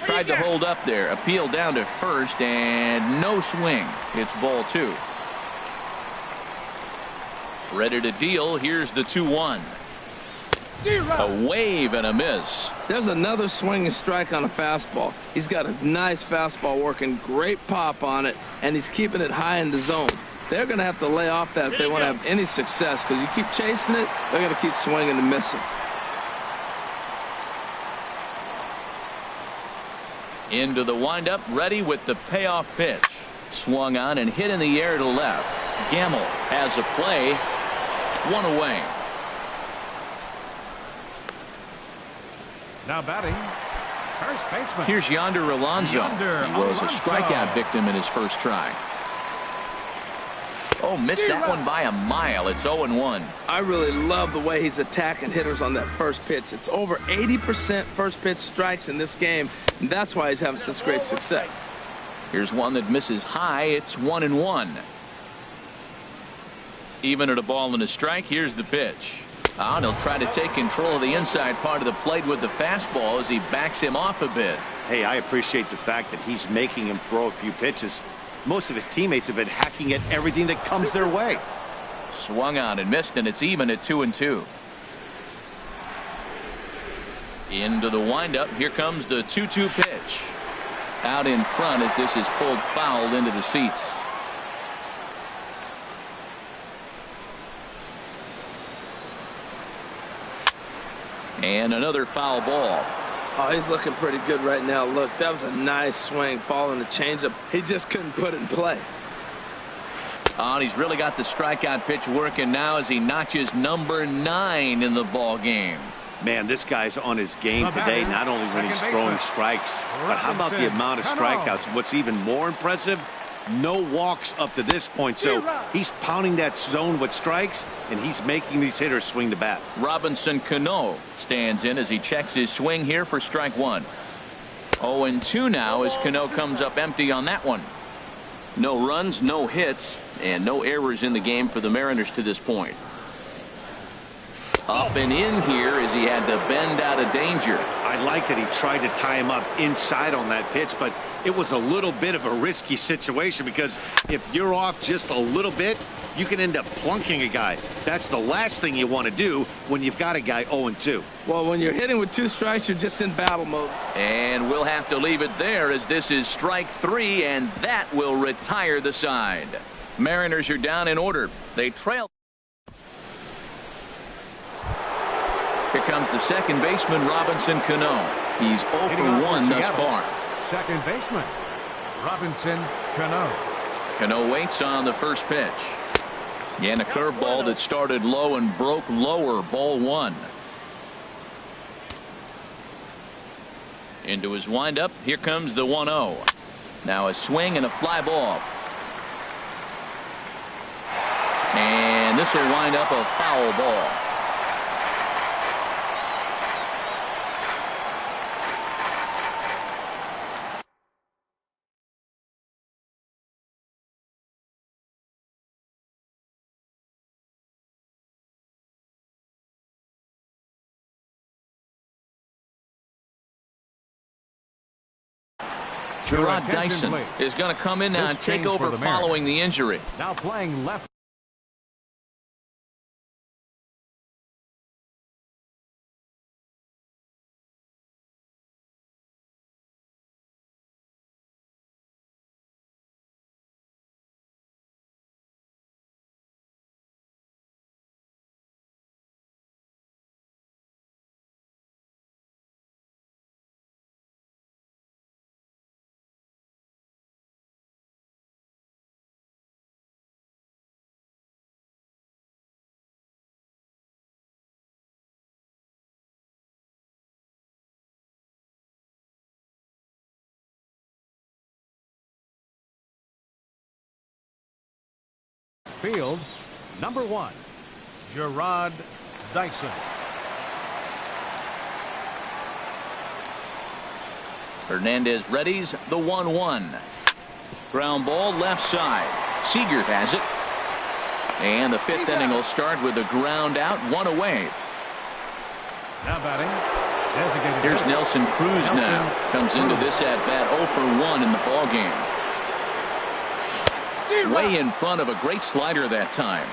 Tried to hold up there. Appeal down to first, and no swing. It's ball 2. Ready to deal. Here's the 2-1. A wave and a miss. There's another swinging strike on a fastball. He's got a nice fastball working, great pop on it, and he's keeping it high in the zone. They're going to have to lay off that if they want to have any success, because you keep chasing it, they're going to keep swinging and missing. Into the windup, ready with the payoff pitch. Swung on and hit in the air to left. Gamble has a play. 1 away. Now batting, first baseman. Here's Yonder Alonso. He was a strikeout victim in his first try. Oh, missed that one by a mile. It's 0-1. I really love the way he's attacking hitters on that first pitch. It's over 80% first pitch strikes in this game, and that's why he's having such great success. Here's one that misses high. It's 1-1. Even at a ball and a strike, here's the pitch. And he'll try to take control of the inside part of the plate with the fastball as he backs him off a bit. Hey, I appreciate the fact that he's making him throw a few pitches. Most of his teammates have been hacking at everything that comes their way. Swung on and missed, and it's even at 2-2. Into the windup. Here comes the 2-2 pitch. Out in front as this is pulled foul into the seats. And another foul ball. Oh, he's looking pretty good right now. Look, that was a nice swing, following the changeup. He just couldn't put it in play. Oh, and he's really got the strikeout pitch working now as he notches number 9 in the ball game. Man, this guy's on his game today, not only when he's throwing strikes, but how about the amount of strikeouts? What's even more impressive, no walks up to this point. So he's pounding that zone with strikes, and he's making these hitters swing the bat. Robinson Cano stands in as he checks his swing here for strike 1. 0-2 now as Cano comes up empty on that one. No runs, no hits, and no errors in the game for the Mariners to this point. Up and in here as he had to bend out of danger. I like that he tried to tie him up inside on that pitch, but it was a little bit of a risky situation because if you're off just a little bit, you can end up plunking a guy. That's the last thing you want to do when you've got a guy 0-2. Well, when you're hitting with 2 strikes, you're just in battle mode. And we'll have to leave it there as this is strike 3, and that will retire the side. Mariners are down in order. They trail. Here comes the second baseman, Robinson Cano. He's 0 for 1 thus far. Second baseman, Robinson Cano. Cano waits on the first pitch. And a curveball that started low and broke lower. Ball one. Into his windup. Here comes the 1-0. Now a swing and a fly ball. And this will wind up a foul ball. Gerard Dyson is going to come in now and take over following the injury. Now playing left. Field, number 1, Gerard Dyson. Hernandez readies the 1-1. Ground ball left side. Seager has it. And the fifth inning will start with a ground out, one away. Now batting. Here's Nelson Cruz now. Comes into this at bat 0 for 1 in the ball game. Way in front of a great slider that time.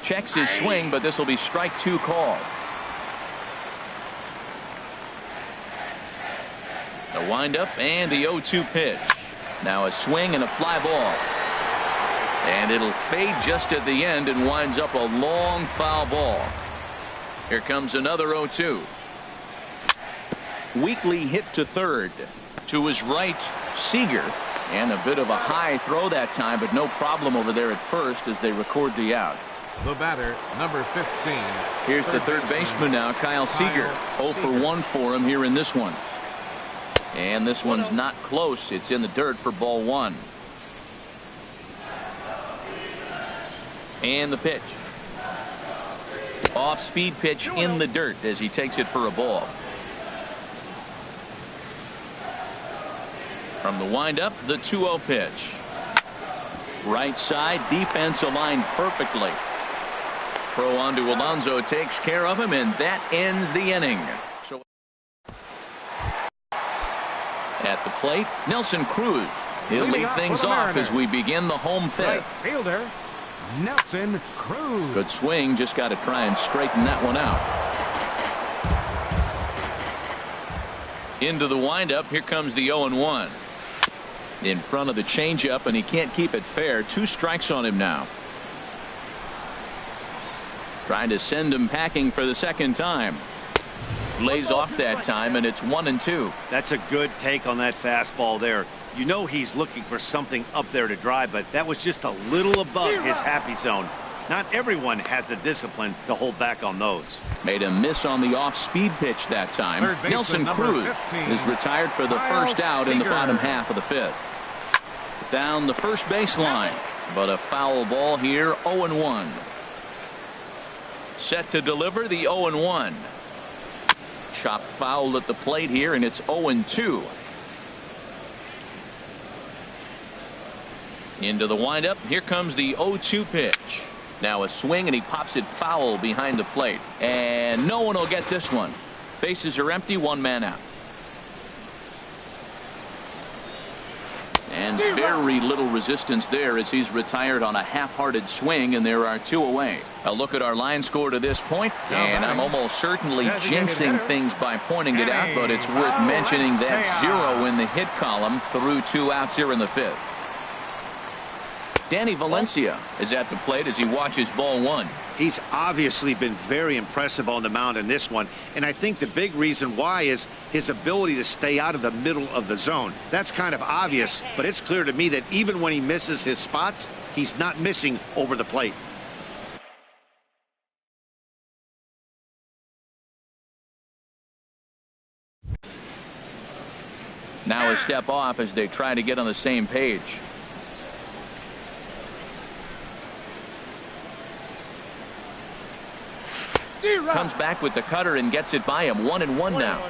Checks his swing, but this will be strike 2 call. The windup and the 0-2 pitch. Now a swing and a fly ball. And it'll fade just at the end and winds up a long foul ball. Here comes another 0-2. Weakly hit to third. To his right, Seager. And a bit of a high throw that time, but no problem over there at first as they record the out. The batter, number 15. Here's the third baseman now, Kyle Seager. 0 for 1 for him here in this one. And this one's not close. It's in the dirt for ball 1. And the pitch. Off speed pitch in the dirt as he takes it for a ball. From the windup, the 2-0 pitch. Right side, defense aligned perfectly. Throw on to Alonso takes care of him, and that ends the inning. So at the plate, Nelson Cruz. He'll lead things off as we begin the home fifth. Right fielder, Nelson Cruz. Good swing, just got to try and straighten that one out. Into the windup, here comes the 0-1. In front of the changeup, and he can't keep it fair. 2 strikes on him now. Trying to send him packing for the second time. Lays off that time, and it's 1-2. That's a good take on that fastball there. You know he's looking for something up there to drive, but that was just a little above his happy zone. Not everyone has the discipline to hold back on those. Made a miss on the off-speed pitch that time. Nelson Cruz is retired for the first out in the bottom half of the fifth. Down the first baseline, but a foul ball here. 0-1. Set to deliver the 0-1. Chopped foul at the plate here, and it's 0-2. Into the windup. Here comes the 0-2 pitch. Now a swing, and he pops it foul behind the plate. And no one will get this one. Bases are empty, 1 man out. And very little resistance there as he's retired on a half-hearted swing, and there are 2 away. A look at our line score to this point, and I'm almost certainly jinxing things by pointing it out, but it's worth mentioning that 0 in the hit column through 2 outs here in the fifth. Danny Valencia is at the plate as he watches ball 1. He's obviously been very impressive on the mound in this one, and I think the big reason why is his ability to stay out of the middle of the zone. That's kind of obvious, but it's clear to me that even when he misses his spots, he's not missing over the plate. Now a step off as they try to get on the same page. Comes back with the cutter and gets it by him. 1-1 now.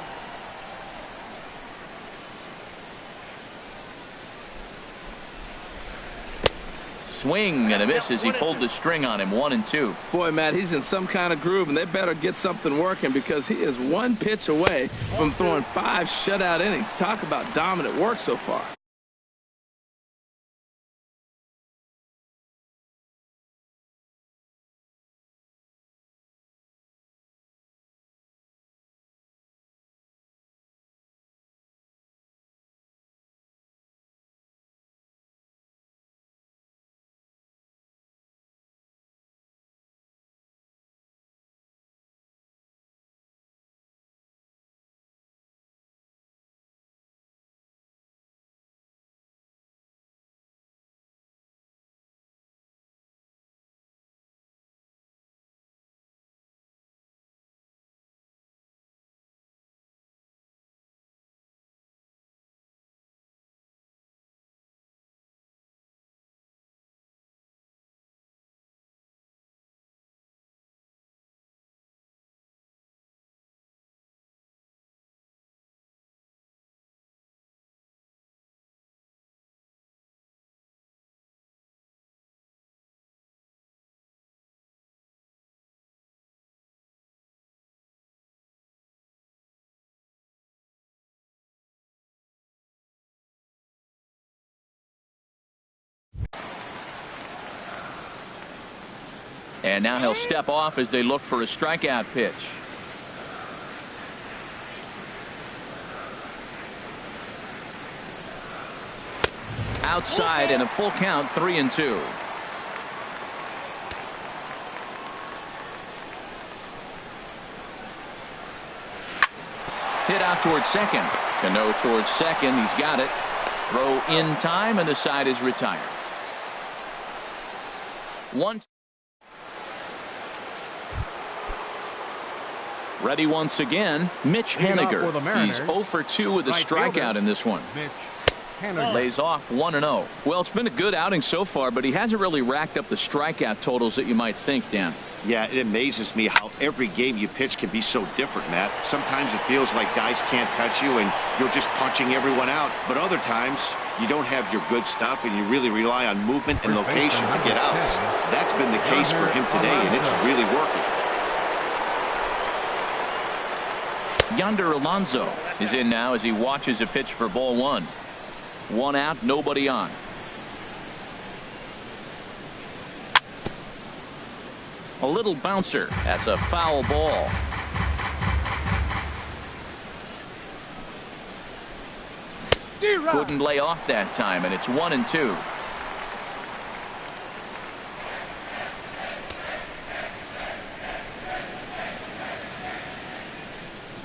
Swing and a miss as he pulled the string on him. 1-2. Boy, Matt, he's in some kind of groove, and they better get something working because he is one pitch away from throwing 5 shutout innings. Talk about dominant work so far. And now he'll step off as they look for a strikeout pitch. Outside and a full count. 3-2. Hit out towards second. Cano towards second. He's got it. Throw in time, and the side is retired. 1. Ready once again, Mitch Haniger. He's 0 for 2 with a strikeout in this one. Lays off 1-0. Well, it's been a good outing so far, but he hasn't really racked up the strikeout totals that you might think, Dan. Yeah, it amazes me how every game you pitch can be so different, Matt. Sometimes it feels like guys can't touch you and you're just punching everyone out. But other times, you don't have your good stuff and you really rely on movement and location to get outs. That's been the case for him today, and it's really working. Yonder Alonso is in now as he watches a pitch for ball 1. 1 out, nobody on. A little bouncer. That's a foul ball. Couldn't lay off that time, and it's 1-2.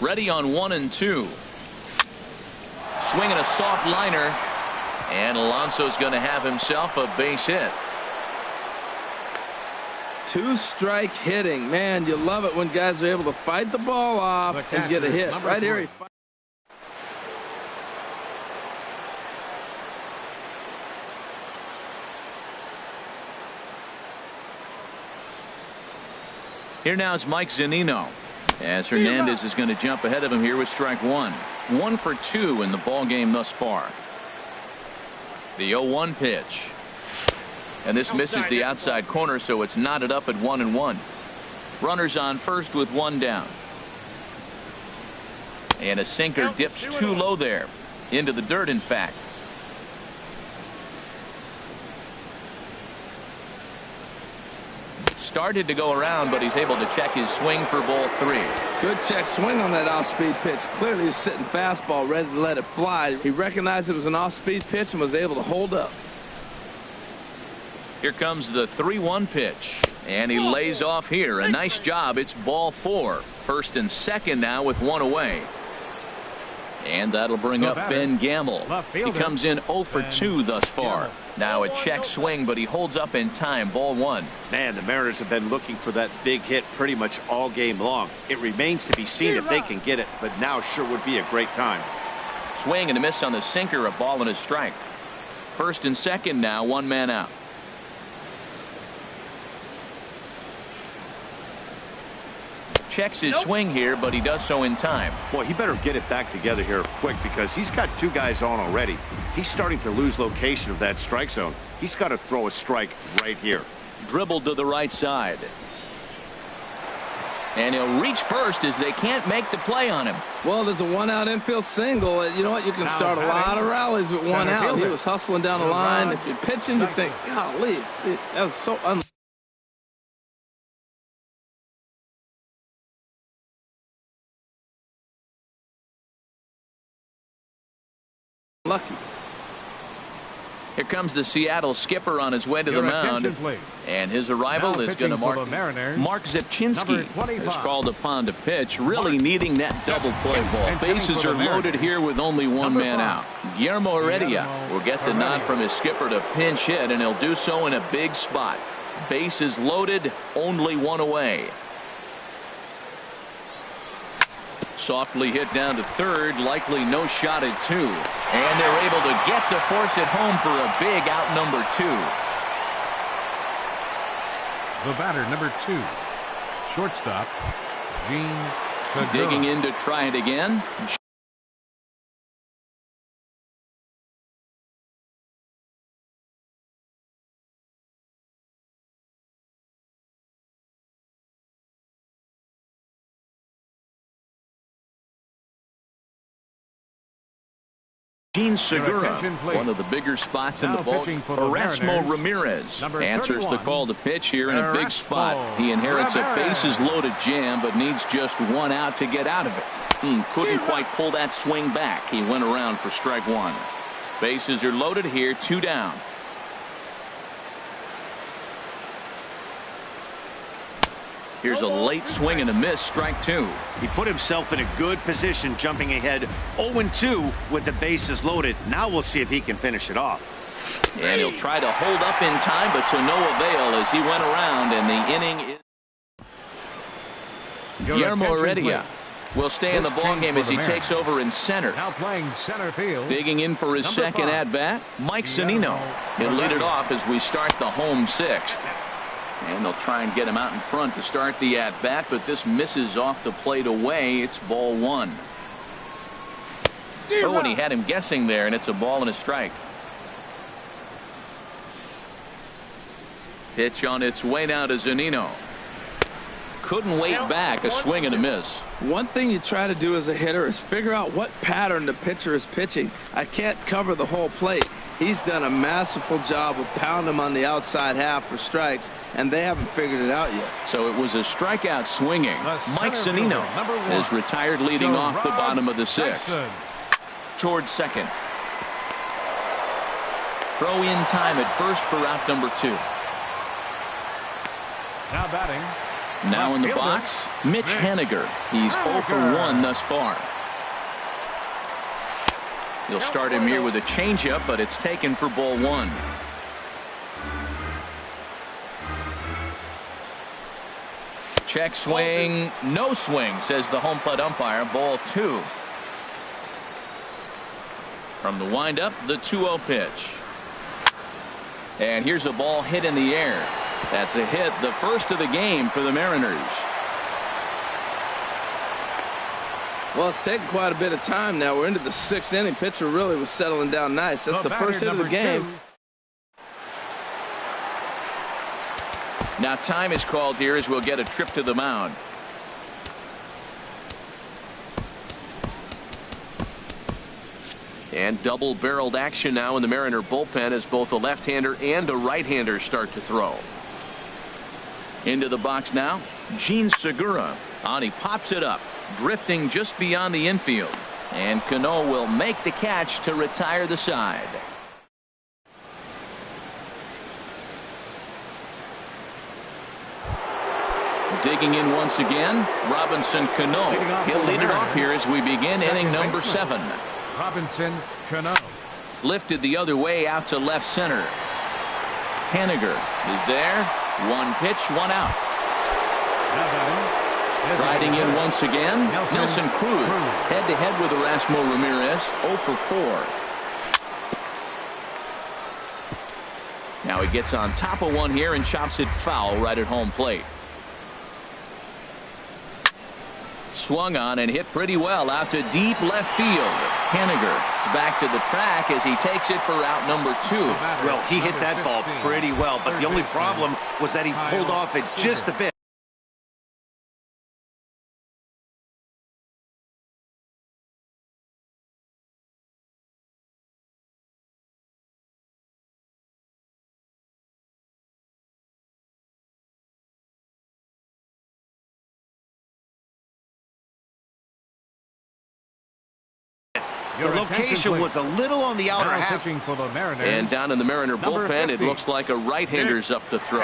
Ready on 1-2. Swinging a soft liner, and Alonso's going to have himself a base hit. 2-strike hitting. Man, you love it when guys are able to fight the ball off and get a hit. Right here. Here now is Mike Zunino, as Hernandez is going to jump ahead of him here with strike 1. 1 for 2 in the ball game thus far. The 0-1 pitch. And this misses the outside corner, so it's knotted up at 1-1. Runners on first with 1 down. And a sinker dips too low there. Into the dirt, in fact. Started to go around, but he's able to check his swing for ball 3. Good check swing on that off-speed pitch. Clearly he's sitting fastball ready to let it fly. He recognized it was an off-speed pitch and was able to hold up. Here comes the 3-1 pitch, And he lays off here. A nice job. It's ball 4. First and second now with 1 away. And that'll bring up Ben Gamble. He comes in 0 for 2 thus far. Now a check swing, but he holds up in time. Ball 1. Man, the Mariners have been looking for that big hit pretty much all game long. It remains to be seen if they can get it, but now sure would be a great time. Swing and a miss on the sinker. A ball and a strike. First and second now. 1 man out. Checks his swing here, but he does so in time. Boy, he better get it back together here quick because he's got 2 guys on already. He's starting to lose location of that strike zone. He's got to throw a strike right here. Dribbled to the right side. And he'll reach first as they can't make the play on him. Well, there's a 1-out infield single. And you know what? You can start a lot of rallies with 1 out. He was hustling down the line. If you're pitching, you think, golly, that was so lucky. Here comes the Seattle skipper on his way to the mound. And his arrival is going to mark Mark Zepchinski is called upon to pitch, really needing that double play ball. Bases are loaded here with only 1 man out. Guillermo Heredia will get the nod from his skipper to pinch hit, and he'll do so in a big spot. Bases loaded, only 1 away. Softly hit down to third, likely no shot at 2. And they're able to get to force it home for a big out number 2. The batter, number 2, shortstop, Gene Segura. Digging in to try it again. Gene Segura, one of the bigger spots in the ball. Erasmo Ramirez answers the call to pitch here in a big spot. He inherits a bases loaded jam, but needs just 1 out to get out of it. Couldn't quite pull that swing back. He went around for strike 1. Bases are loaded here, 2 down. Here's a late swing and a miss, strike 2. He put himself in a good position, jumping ahead 0-2 with the bases loaded. Now we'll see if he can finish it off. And he'll try to hold up in time, but to no avail as he went around, and the inning is... Guillermo Heredia will stay in the ballgame as he takes over in center. Now playing center field. Digging in for his second at-bat, Mike Zunino. He'll lead it off as we start the home 6th. And they'll try and get him out in front to start the at-bat, but this misses off the plate away. It's ball 1. Oh, and he had him guessing there, and it's a ball and a strike. Pitch on its way now to Zunino. Couldn't wait back. A swing and a miss. One thing you try to do as a hitter is figure out what pattern the pitcher is pitching. I can't cover the whole plate. He's done a masterful job of pounding him on the outside half for strikes, and they haven't figured it out yet. So it was a strikeout swinging. Mike Zunino is retired, leading off the bottom of the 6th. Towards second. Throw in time at first for out number 2. Now batting. Now in the box, Mitch Haniger. He's 0 for 1 thus far. He'll start him here with a changeup, but it's taken for ball 1. Check swing, no swing, says the home plate umpire. Ball 2. From the windup, the 2-0 pitch. And here's a ball hit in the air. That's a hit, the first of the game for the Mariners. Well, it's taken quite a bit of time now. We're into the 6th inning. Pitcher really was settling down nice. That's the first hit of the game. Now time is called here as we'll get a trip to the mound. And double-barreled action now in the Mariner bullpen as both a left-hander and a right-hander start to throw. Into the box now, Gene Segura. On, he pops it up, drifting just beyond the infield. And Cano will make the catch to retire the side. Digging in once again, Robinson Cano. He'll lead it off here as we begin inning number 7. Robinson Cano. Lifted the other way out to left center. Haniger is there. One pitch, one out. Riding in once again, Nelson Cruz. Head-to-head with Erasmo Ramirez, 0 for 4. Now he gets on top of one here and chops it foul right at home plate. Swung on and hit pretty well out to deep left field. Haniger is back to the track as he takes it for out number 2. Well, he hit that ball pretty well, but the only problem was that he pulled off it just a bit. The location was a little on the outer half. For the Mariners. And down in the Mariner bullpen, it looks like a right-hander's up to throw.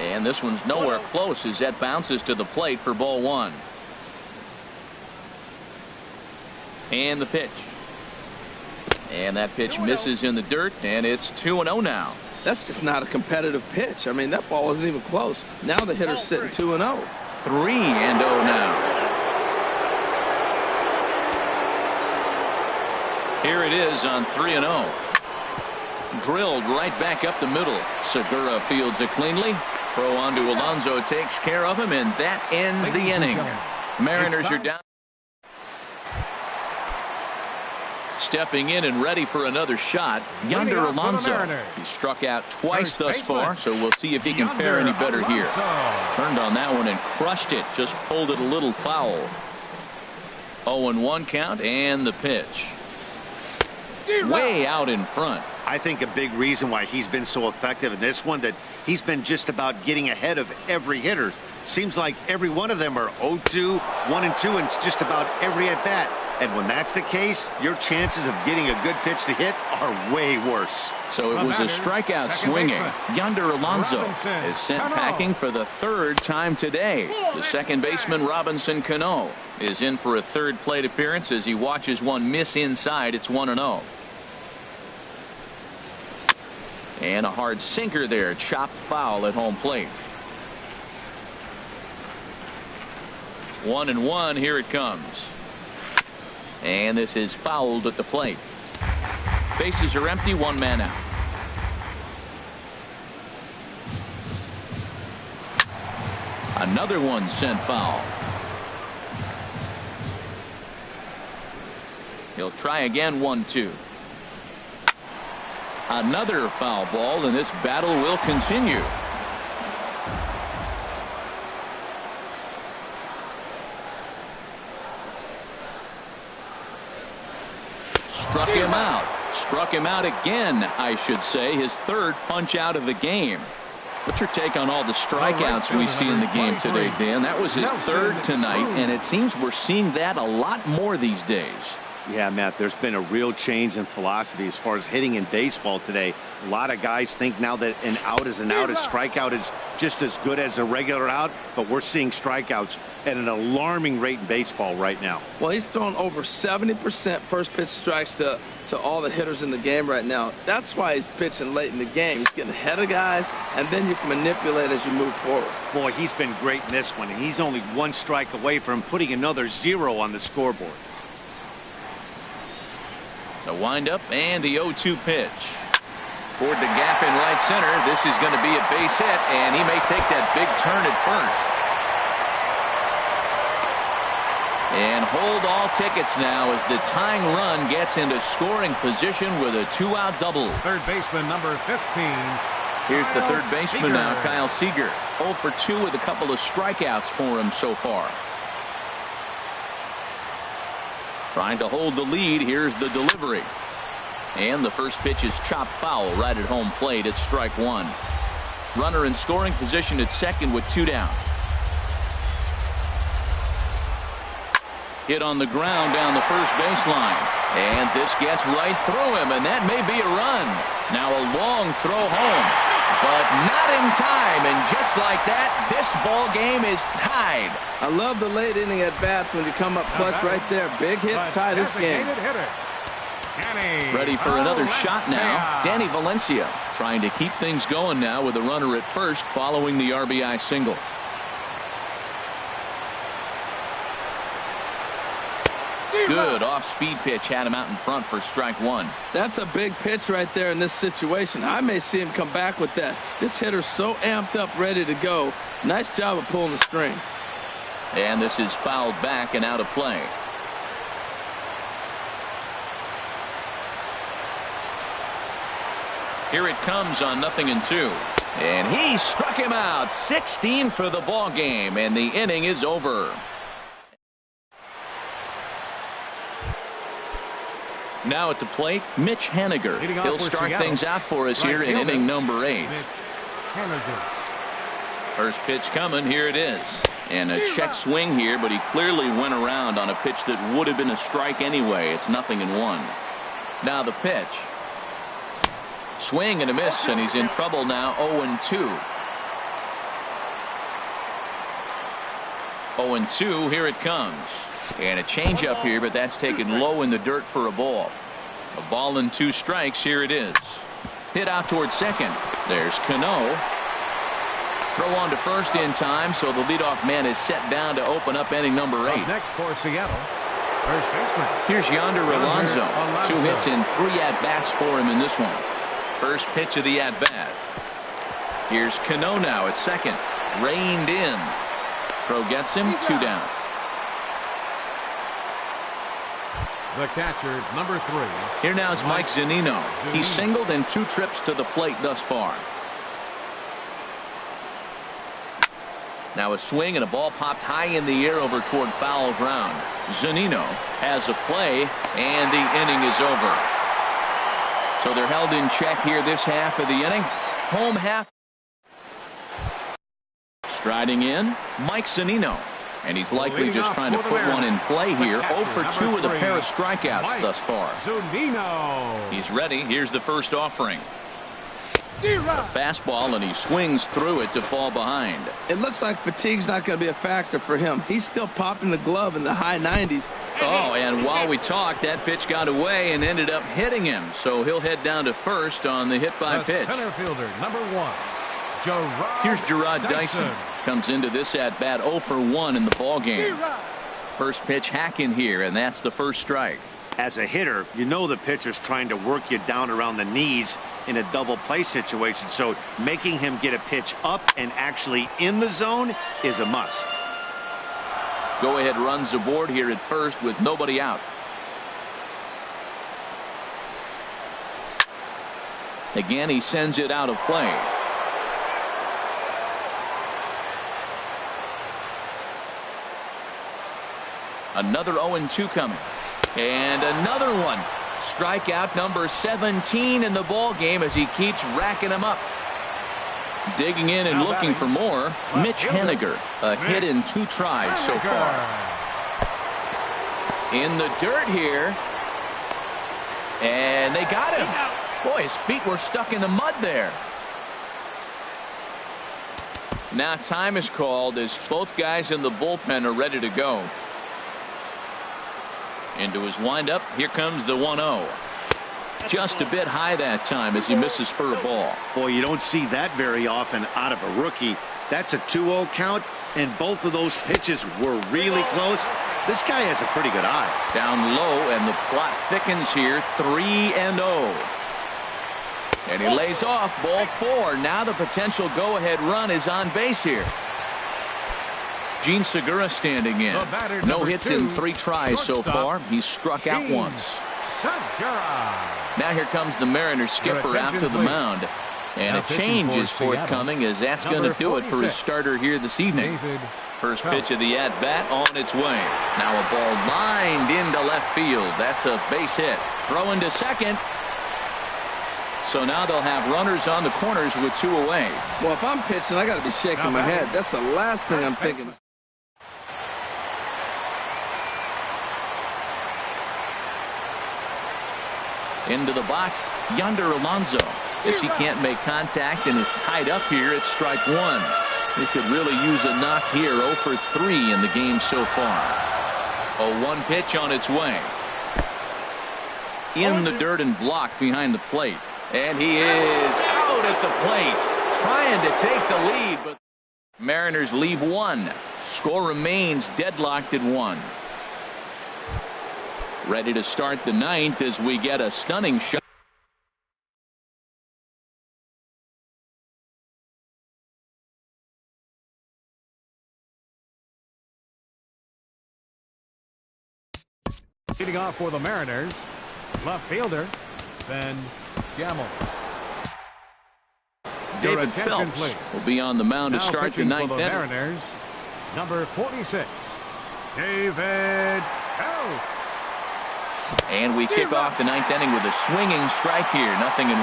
And this one's nowhere close as that bounces to the plate for ball 1. And the pitch. And that pitch misses in the dirt, and it's 2-0 now. That's just not a competitive pitch. I mean, that ball wasn't even close. Now the hitter's sitting 2-0. 3-0 now. Here it is on 3-0. Drilled right back up the middle. Segura fields it cleanly. Throw on to Alonso takes care of him, and that ends the inning. Mariners are down. Stepping in and ready for another shot, Yonder Alonso. He struck out twice thus far, so we'll see if he can fare any better here. Turned on that one and crushed it, just pulled it a little foul. 0-1 count and the pitch. Way out in front. I think a big reason why he's been so effective in this one, that he's been just about getting ahead of every hitter. Seems like every one of them are 0-2, 1-2, and it's just about every at-bat. And when that's the case, your chances of getting a good pitch to hit are way worse. So it was a strikeout swinging. Yonder Alonso is sent packing for the 3rd time today. The second baseman, Robinson Cano, is in for a 3rd plate appearance as he watches one miss inside. It's 1-0. And a hard sinker there, chopped foul at home plate. 1-1, here it comes. And this is fouled at the plate. Bases are empty, 1 man out. Another one sent foul. He'll try again, 1-2. Another foul ball, and this battle will continue. Struck him out. Struck him out again, I should say. His 3rd punch out of the game. What's your take on all the strikeouts we see in the game today, Dan? That was his 3rd tonight, and it seems we're seeing that a lot more these days. Yeah, Matt, there's been a real change in philosophy as far as hitting in baseball today. A lot of guys think now that an out is an out, a strikeout is just as good as a regular out, but we're seeing strikeouts at an alarming rate in baseball right now. Well, he's thrown over 70% first pitch strikes to all the hitters in the game right now. That's why he's pitching late in the game. He's getting ahead of guys, and then you can manipulate as you move forward. Boy, he's been great in this one, and he's only 1 strike away from putting another 0 on the scoreboard. The windup and the 0-2 pitch. Toward the gap in right center. This is going to be a base hit, and he may take that big turn at first. And hold all tickets now as the tying run gets into scoring position with a 2-out double. 3rd baseman, number 15. Here's the 3rd baseman now, Kyle Seager. 0 for 2 with a couple of strikeouts for him so far. Trying to hold the lead. Here's the delivery. And the first pitch is chopped foul right at home plate. It's strike 1. Runner in scoring position at second with 2 down. Hit on the ground down the first baseline. And this gets right through him, and that may be a run. Now a long throw home, but not in time. And just like that, this ball game is tied. I love the late inning at-bats when you come up clutch right there. Big hit, tie this game. Ready for another shot now. Danny Valencia trying to keep things going now with a runner at first following the RBI single. Good off-speed pitch had him out in front for strike one. That's a big pitch right there in this situation. I may see him come back with that. This hitter's so amped up, ready to go. Nice job of pulling the string. And this is fouled back and out of play. Here it comes on 0-2. And he struck him out. 16 for the ball game, and the inning is over. Now at the plate, Mitch Haniger. He'll start things out for us here in inning number 8. First pitch coming. Here it is. And a check swing here, but he clearly went around on a pitch that would have been a strike anyway. It's 0-1. Now the pitch. Swing and a miss, and he's in trouble now. 0-2. 0-2. Here it comes. And a changeup here, but that's taken low in the dirt for a ball. A ball and 2 strikes. Here it is. Hit out towards second. There's Cano. Throw on to first in time, so the leadoff man is set down to open up inning number 8. Next for Seattle, first baseman. Here's Yonder Alonso. 2 hits and 3 at-bats for him in this one. First pitch of the at-bat. Here's Cano now at second. Reined in. Throw gets him. 2 down. The catcher, number 3. Here now is Mike Zunino. He's singled in 2 trips to the plate thus far. Now a swing and a ball popped high in the air over toward foul ground. Zunino has a play, and the inning is over. So they're held in check here this half of the inning. Home half. Striding in, Mike Zunino. And he's likely just trying to put one in play here. 0 for 2 with a pair of strikeouts thus far. Zunino. He's ready. Here's the first offering. A fastball, and he swings through it to fall behind. It looks like fatigue's not going to be a factor for him. He's still popping the glove in the high 90s. Oh, and while we talked, that pitch got away and ended up hitting him. So he'll head down to first on the hit by pitch. Center fielder, number 1. Here's Gerard Dyson. Comes into this at bat 0 for 1 in the ball game. First pitch hacking here, and that's the first strike. As a hitter, you know the pitcher's trying to work you down around the knees in a double play situation, so making him get a pitch up and actually in the zone is a must. Go ahead runs aboard here at first with nobody out. Again, he sends it out of play. Another 0-2 coming. And another one. Strikeout number 17 in the ball game as he keeps racking them up. Digging in and looking for more, Mitch Haniger. A hit in 2 tries so far. In the dirt here. And they got him. Boy, his feet were stuck in the mud there. Now time is called as both guys in the bullpen are ready to go. Into his windup. Here comes the 1-0. Just a bit high that time as he misses for a ball. Boy, you don't see that very often out of a rookie. That's a 2-0 count, and both of those pitches were really close. This guy has a pretty good eye. Down low, and the plot thickens here. 3-0. And he lays off ball 4. Now the potential go-ahead run is on base here. Gene Segura standing in. No hits in 3 tries so far. He's struck out once. Now here comes the Mariners skipper out to the mound. And a change is forthcoming as that's going to do it for his starter here this evening. First pitch of the at-bat on its way. Now a ball lined into left field. That's a base hit. Throw into second. So now they'll have runners on the corners with 2 away. Well, if I'm pitching, I got to be shaking my head. That's the last thing I'm thinking. Into the box, Yonder Alonso. As he can't make contact and is tied up here at strike one. He could really use a knock here. 0 for 3 in the game so far. A 1 pitch on its way. In the dirt and blocked behind the plate. And he is out at the plate. Trying to take the lead. But Mariners leave 1. Score remains deadlocked at 1. Ready to start the 9th as we get a stunning shot. Leading off for the Mariners, left fielder, Ben Gamble. David Phelps will be on the mound to start the 9th inning. Mariners, number 46, David Phelps. And we kick off the 9th inning with a swinging strike here. 0-1.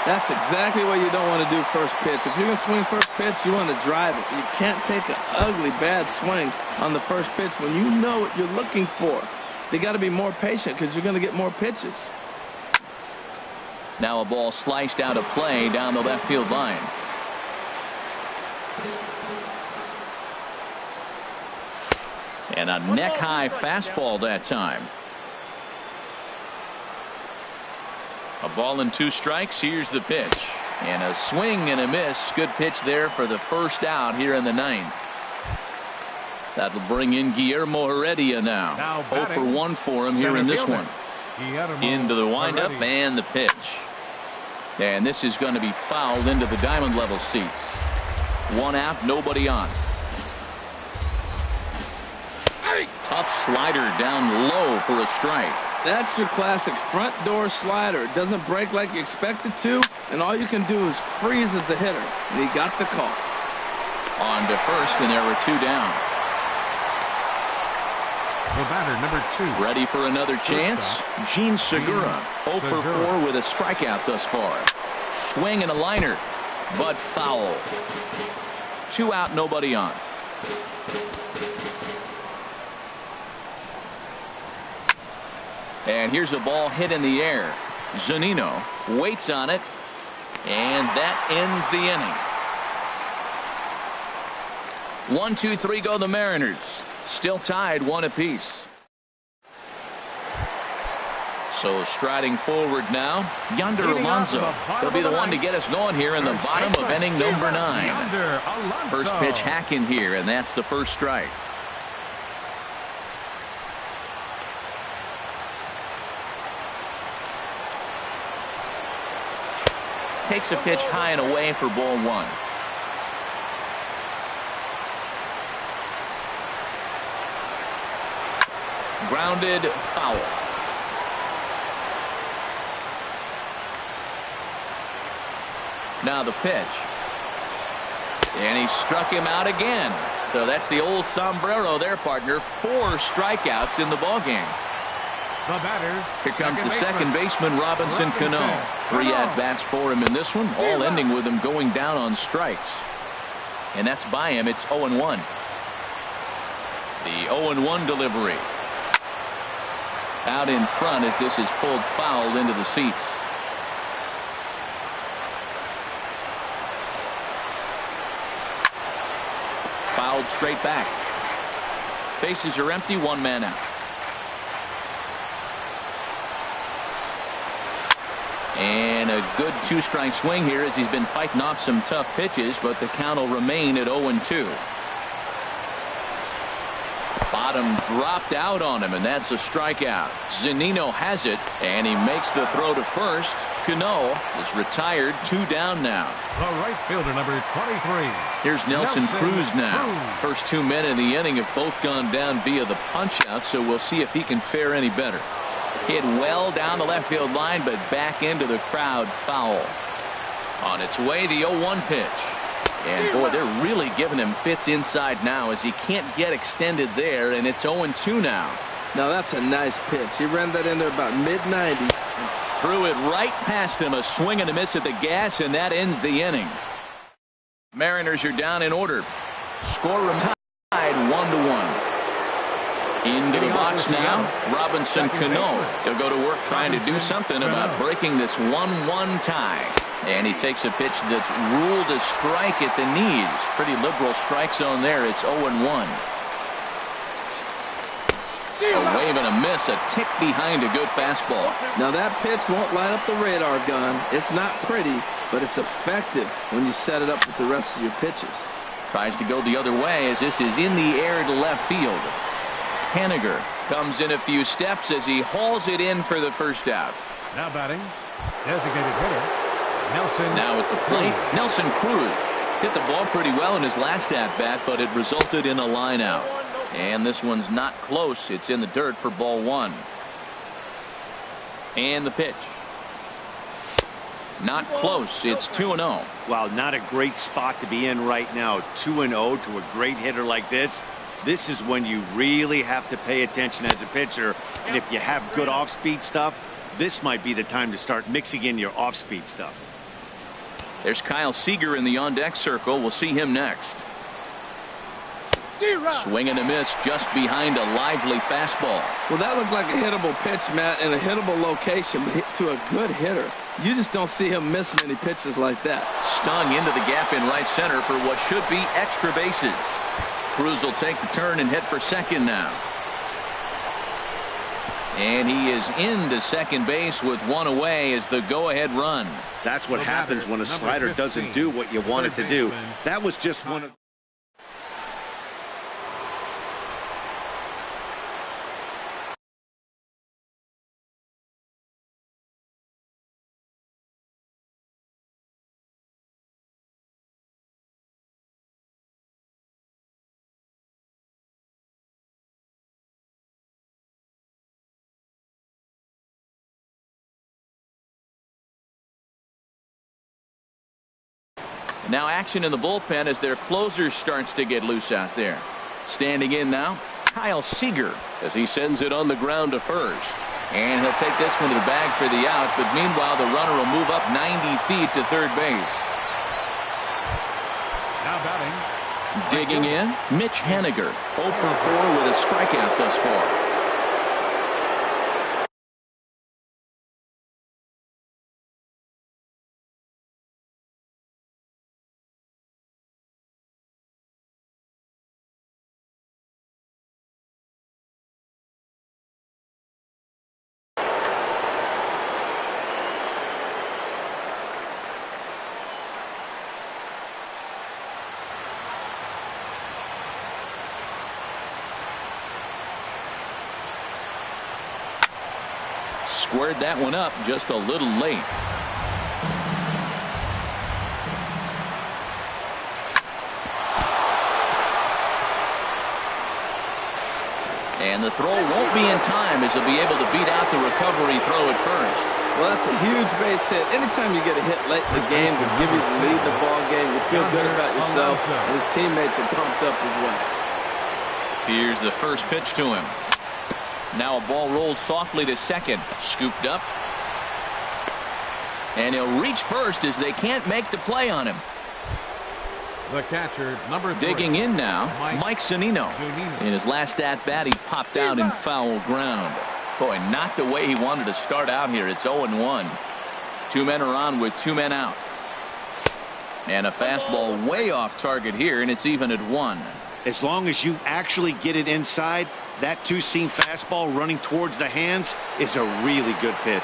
That's exactly what you don't want to do first pitch. If you're going to swing first pitch, you want to drive it. You can't take an ugly, bad swing on the first pitch when you know what you're looking for. They got to be more patient because you're going to get more pitches. Now a ball sliced out of play down the left field line. And a neck-high fastball that time. A ball and 2 strikes. Here's the pitch. And a swing and a miss. Good pitch there for the first out here in the 9th. That'll bring in Guillermo Heredia now. 0 for 1 for him here in this one. Into the windup and the pitch. And this is going to be fouled into the diamond level seats. 1 out, nobody on. Tough slider down low for a strike. That's your classic front door slider. It doesn't break like you expect it to, and all you can do is freeze as a hitter. And he got the call. On to first, and there were 2 down. The batter, number 2. Ready for another chance? Gene Segura. 0 for 4 with a strikeout thus far. Swing and a liner, but foul. 2 out, nobody on. And here's a ball hit in the air. Zunino waits on it, and that ends the inning. 1, 2, 3 go the Mariners. Still tied 1 apiece. So striding forward now, Yonder Alonso. He'll be the one to get us going here in the bottom of inning number 9. First pitch hacking here, and that's the first strike. Takes a pitch high and away for ball 1. Grounded, foul. Now the pitch. And he struck him out again. So that's the old sombrero there, partner. 4 strikeouts in the ballgame. The batter. Here comes the second baseman, Robinson Cano. 3 at-bats for him in this one, all ending with him going down on strikes. And that's by him. It's 0-1. The 0-1 delivery. Out in front as this is pulled foul into the seats. Fouled straight back. Bases are empty, 1 man out. And a good 2-strike swing here as he's been fighting off some tough pitches, but the count will remain at 0-2. Bottom dropped out on him, and that's a strikeout. Zunino has it, and he makes the throw to first. Cano is retired, 2 down now. The right fielder, number 23. Here's Nelson Cruz now. First 2 men in the inning have both gone down via the punch-out, so we'll see if he can fare any better. Hit well down the left field line, but back into the crowd, foul. On its way, the 0-1 pitch. And boy, they're really giving him fits inside now as he can't get extended there, and it's 0-2 now. Now that's a nice pitch. He ran that in there about mid-90s. Threw it right past him, a swing and a miss at the gas, and that ends the inning. Mariners are down in order. Score tied 1-1. Into the box. box now, Robinson Cano. He'll go to work trying to do something about breaking this 1-1 tie. And he takes a pitch that's ruled a strike at the knees. Pretty liberal strike zone there. It's 0-1. A wave and a miss, a tick behind a good fastball. Now that pitch won't light up the radar gun. It's not pretty, but it's effective when you set it up with the rest of your pitches. Tries to go the other way as this is in the air to left field. Haniger comes in a few steps as he hauls it in for the first out. Now batting, designated hitter, Nelson. Now at the plate, Nelson Cruz hit the ball pretty well in his last at-bat, but it resulted in a line out. And this one's not close. It's in the dirt for ball one. And the pitch. Not close. It's 2-0. Well, not a great spot to be in right now. 2-0 to a great hitter like this. This is when you really have to pay attention as a pitcher. And if you have good off-speed stuff, this might be the time to start mixing in your off-speed stuff. There's Kyle Seager in the on-deck circle. We'll see him next. Swing and a miss just behind a lively fastball. Well, that looked like a hittable pitch, Matt, in a hittable location, but to a good hitter. You just don't see him miss many pitches like that. Stung into the gap in right center for what should be extra bases. Cruz will take the turn and hit for second now. And he is into second base with one away as the go-ahead run. That's what happens when a slider doesn't do what you want it to do. That was just one of... Now action in the bullpen as their closer starts to get loose out there. Standing in now, Kyle Seager as he sends it on the ground to first. And he'll take this one to the bag for the out, but meanwhile the runner will move up 90 feet to third base. Now batting. Digging in, Mitch Haniger, 0 for 4 with a strikeout thus far. Squared that one up just a little late. And the throw won't be in time as he'll be able to beat out the recovery throw at first. Well, that's a huge base hit. Anytime you get a hit late in the game to give you the lead in the ball game, you feel good about yourself, and his teammates are pumped up as well. Here's the first pitch to him. Now a ball rolled softly to second. Scooped up. And he'll reach first as they can't make the play on him. The catcher, number 3. Digging in now, Mike Zunino. In his last at-bat, he popped out in foul ground. Boy, not the way he wanted to start out here. It's 0-1. 2 men are on with 2 men out. And a fastball way off target here, and it's even at 1. As long as you actually get it inside, that two-seam fastball running towards the hands is a really good pitch.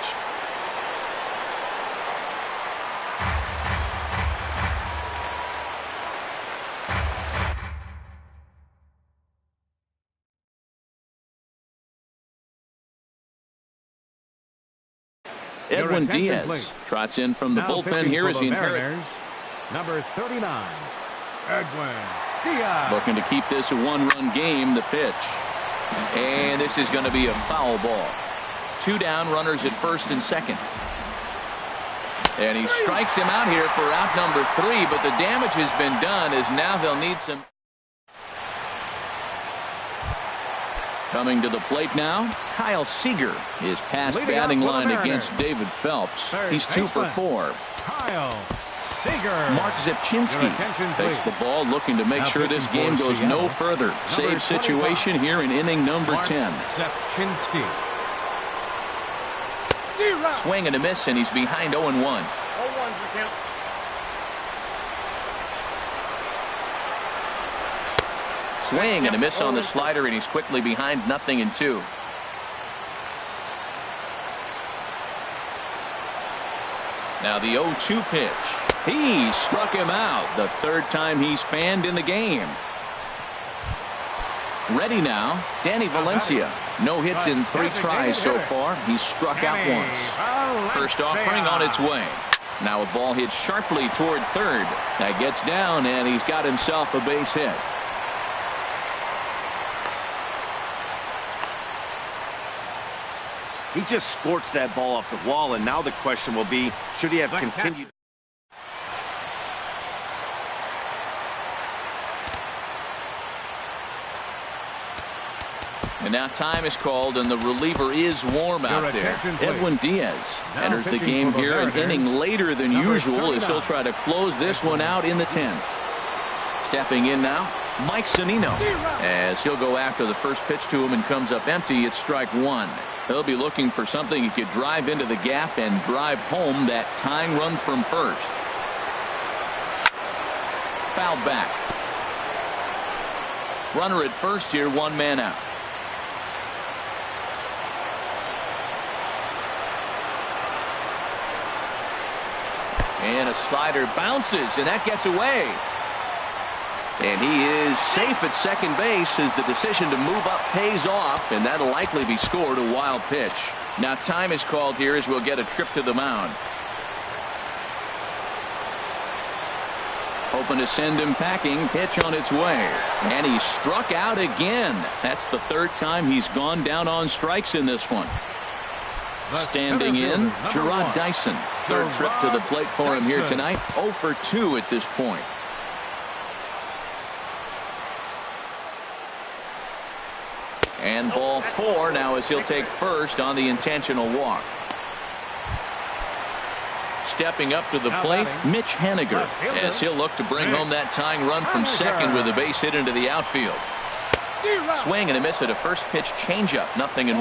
Edwin Diaz trots in from the bullpen here as he inherits. Number 39, Edwin Diaz. Looking to keep this a one-run game. The pitch. And this is going to be a foul ball. 2 down, runners at first and second. And he strikes him out here for out number 3, but the damage has been done as now they'll need some. Coming to the plate now, Kyle Seager is past batting line against David Phelps. He's 2 for 4. Kyle Mark Zepchinski takes the ball, looking to make sure this game goes no further. Save situation here in inning number 10. Zepchinski. Swing and a miss, and he's behind 0-1. 0-1's the count. Swing and a miss on the slider, and he's quickly behind 0-2. Now the 0-2 pitch. He struck him out. The third time he's fanned in the game. Ready now, Danny Valencia. No hits in 3 tries so far. He's struck out once. First offering on its way. Now a ball hit sharply toward third. That gets down, and he's got himself a base hit. He just sports that ball off the wall, and now the question will be, should he have continued? And now time is called, and the reliever is warm out there. Edwin Diaz enters the game here an inning later than usual as he'll try to close this one out in the 10th. Stepping in now, Mike Zunino, as he'll go after the first pitch to him and comes up empty. It's strike 1. He'll be looking for something he could drive into the gap and drive home that tying run from first. Fouled back. Runner at first here, 1 man out. And a slider bounces, and that gets away. And he is safe at second base as the decision to move up pays off, and that'll likely be scored a wild pitch. Now time is called here as we'll get a trip to the mound. Hoping to send him packing. Pitch on its way. And he struck out again. That's the third time he's gone down on strikes in this one. Standing in, Gerard Dyson. Third trip to the plate for him here tonight. 0 for 2 at this point. And ball 4 now as he'll take first on the intentional walk. Stepping up to the plate, Mitch Haniger, as he'll look to bring home that tying run from second with a base hit into the outfield. Swing and a miss at a first pitch changeup, 0-1.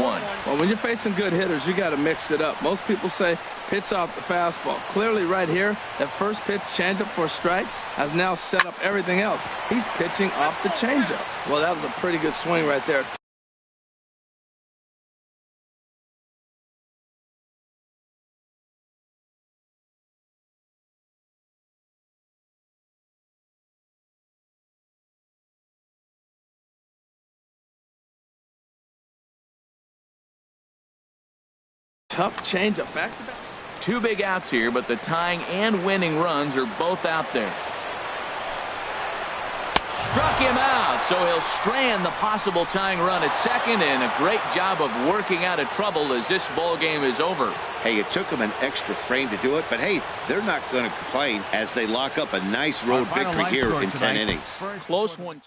Well, when you're facing good hitters, you got to mix it up. Most people say pitch off the fastball. Clearly right here, that first pitch changeup for a strike has now set up everything else. He's pitching off the changeup. Well, that was a pretty good swing right there. Tough changeup, back-to-back. 2 big outs here, but the tying and winning runs are both out there. Struck him out, so he'll strand the possible tying run at second, and a great job of working out of trouble as this ball game is over. Hey, it took them an extra frame to do it, but hey, they're not going to complain as they lock up a nice road victory here in 10 innings. Close one.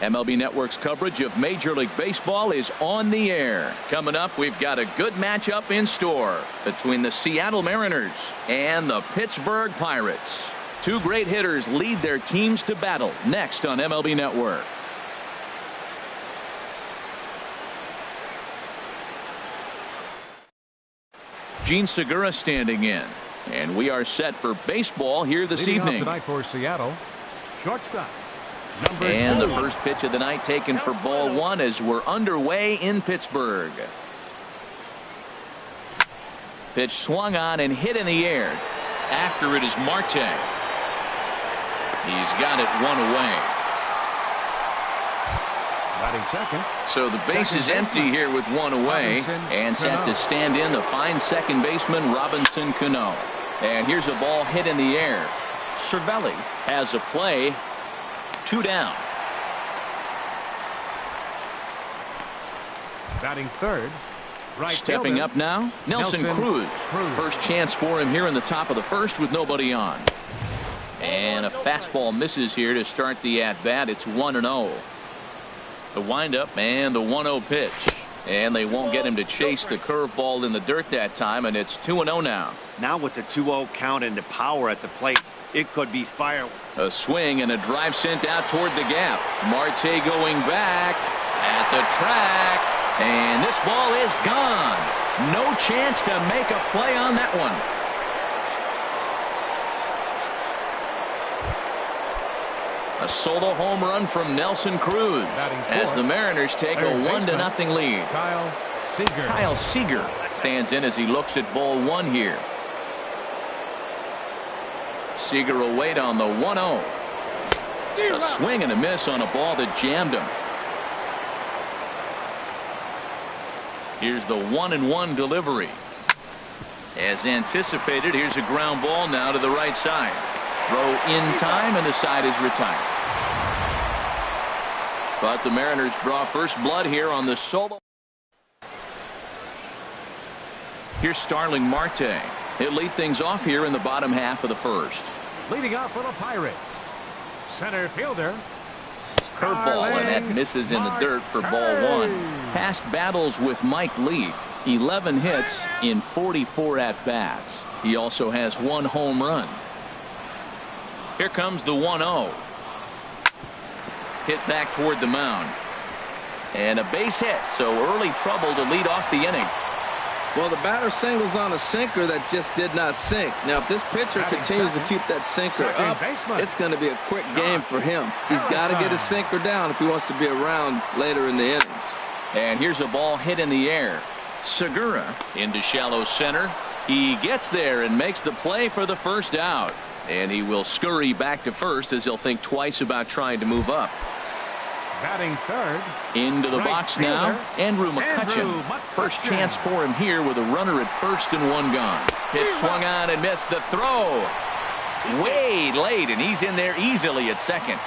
MLB Network's coverage of Major League Baseball is on the air. Coming up, we've got a good matchup in store between the Seattle Mariners and the Pittsburgh Pirates. Two great hitters lead their teams to battle next on MLB Network. Gene Segura standing in. And we are set for baseball here this evening. Tonight for Seattle, shortstop. And the first pitch of the night taken for ball one as we're underway in Pittsburgh. Pitch swung on and hit in the air. After it is Marte. He's got it one away. Batting second. So the base is empty here with one away. And set to stand in the fine second baseman Robinson Cano. And here's a ball hit in the air. Cervelli has a play. 2 down. Batting third. Right Stepping fielder. up now, Nelson Cruz. First chance for him here in the top of the first with nobody on. And a fastball misses here to start the at-bat. It's 1-0. The windup and the 1-0 pitch. And they won't get him to chase the curveball in the dirt that time, and it's 2-0 now. Now with the 2-0 count and the power at the plate, it could be fire. A swing and a drive sent out toward the gap. Marte going back at the track. And this ball is gone. No chance to make a play on that one. A solo home run from Nelson Cruz as the Mariners take a 1-0 lead. Kyle Seager stands in as he looks at ball one here. Seager will wait on the 1-0. A swing and a miss on a ball that jammed him. Here's the 1-1 delivery. As anticipated, here's a ground ball now to the right side. Throw in time, and the side is retired. But the Mariners draw first blood here on the solo. Here's Starling Marte. He'll lead things off here in the bottom half of the first. Leading off for the Pirates, center fielder. Curveball, and that misses in the dirt for ball one. Past battles with Mike Lee. 11 hits in 44 at-bats. He also has 1 home run. Here comes the 1-0. Hit back toward the mound. And a base hit, so early trouble to lead off the inning. Well, the batter singles on a sinker that just did not sink. Now, if this pitcher continues to keep that sinker up, it's going to be a quick game for him. He's got to get his sinker down if he wants to be around later in the innings. And here's a ball hit in the air. Segura into shallow center. He gets there and makes the play for the first out. And he will scurry back to first as he'll think twice about trying to move up. Batting third. Into the box now, Andrew McCutchen. First chance for him here with a runner at first and 1 gone. Hit swung on and missed the throw. Way late, and he's in there easily at second.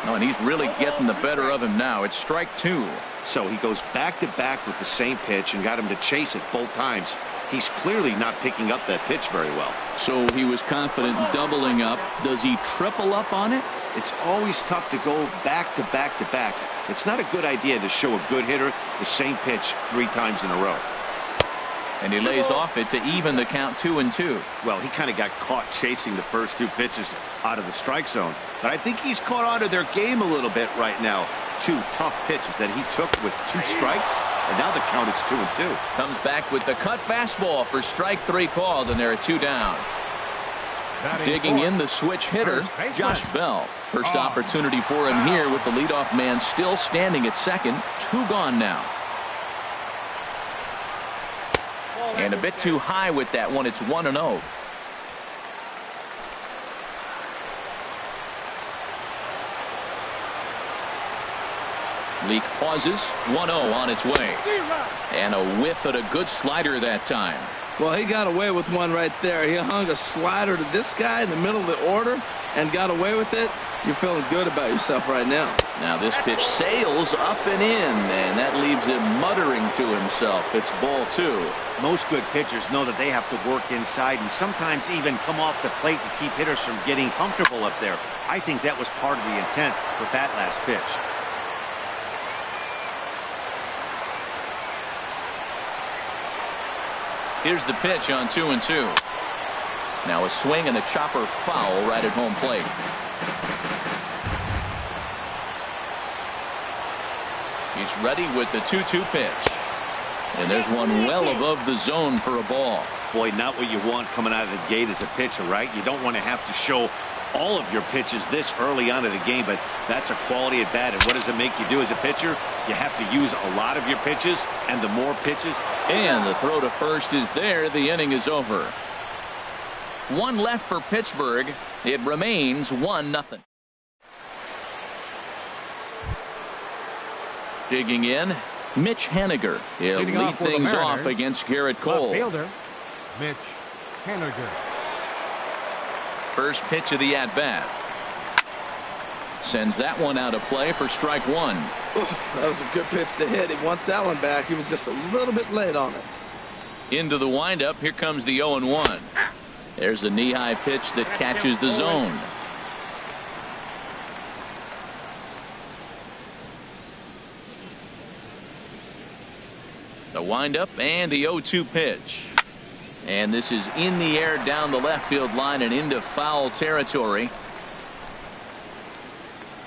Oh, and he's really getting the better of him now. It's strike 2. So he goes back-to-back with the same pitch and got him to chase it both times. He's clearly not picking up that pitch very well. So he was confident doubling up. Does he triple up on it? It's always tough to go back-to-back-to-back. It's not a good idea to show a good hitter the same pitch 3 times in a row. And he lays off it to even the count 2-2. Well, he kind of got caught chasing the first 2 pitches out of the strike zone. But I think he's caught on to their game a little bit right now. 2 tough pitches that he took with 2 strikes, and now the count is 2-2. Comes back with the cut fastball for strike 3 called, and there are 2 down. Digging in the switch hitter, Josh Bell. First opportunity for him here with the leadoff man still standing at second. 2 gone now. And a bit too high with that one. It's 1-0. Leak pauses. 1-0 on its way. And a whiff at a good slider that time. Well, he got away with one right there. He hung a slider to this guy in the middle of the order and got away with it. You're feeling good about yourself right now. Now this pitch sails up and in, and that leaves him muttering to himself. It's ball 2. Most good pitchers know that they have to work inside and sometimes even come off the plate to keep hitters from getting comfortable up there. I think that was part of the intent with that last pitch. Here's the pitch on 2-2. Now a swing and a chopper foul right at home plate. He's ready with the 2-2 pitch. And there's one well above the zone for a ball. Boy, not what you want coming out of the gate as a pitcher, right? You don't want to have to show all of your pitches this early on in the game, but that's a quality at bat. And what does it make you do as a pitcher? You have to use a lot of your pitches, and the more pitches. And the throw to first is there. The inning is over. One left for Pittsburgh. It remains 1-0. Digging in, Mitch Haniger. He'll lead things off against Garrett Cole. Fielder, Mitch Haniger. First pitch of the at-bat. Sends that one out of play for strike 1. That was a good pitch to hit. He wants that one back. He was just a little bit late on it. Into the windup. Here comes the 0-1. There's a knee-high pitch that catches the zone. The windup and the 0-2 pitch. And this is in the air down the left field line and into foul territory.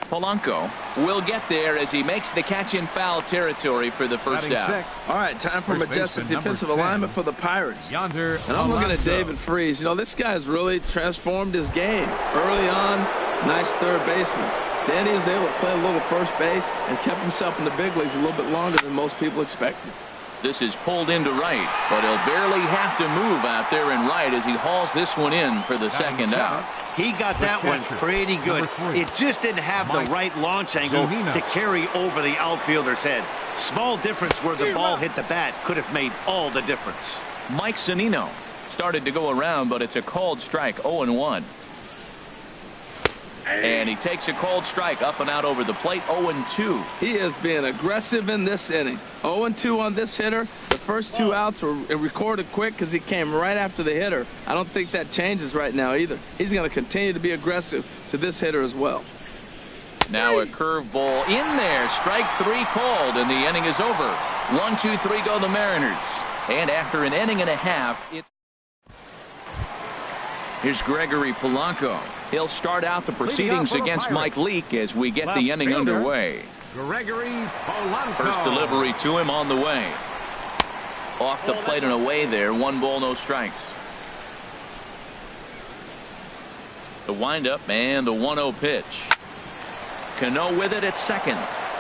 Polanco will get there as he makes the catch in foul territory for the first out. All right, time for majestic defensive alignment for the Pirates. Yonder, and I'm looking at David Freese. You know, this guy's really transformed his game. Early on, nice third baseman. Then he was able to play a little first base and kept himself in the big leagues a little bit longer than most people expected. This is pulled into right, but he'll barely have to move out there in right as he hauls this one in for the second out. He got that one pretty good. It just didn't have the right launch angle to carry over the outfielder's head. Small difference where the ball hit the bat could have made all the difference. Mike Zunino started to go around, but it's a called strike. 0-1. And he takes a cold strike up and out over the plate. 0-2. He is being aggressive in this inning. 0-2 on this hitter. The first 2 outs were recorded quick because he came right after the hitter. I don't think that changes right now either. He's going to continue to be aggressive to this hitter as well. Now a curveball in there. Strike 3 called, and the inning is over. 1, 2, 3 go the Mariners. And after an inning and a half, it's... Here's Gregory Polanco. He'll start out the proceedings against Mike Leake as we get the inning underway. Gregory Polanco. First delivery to him on the way. Off the plate and away there. 1 ball, no strikes. The windup and the 1-0 pitch. Cano with it at second.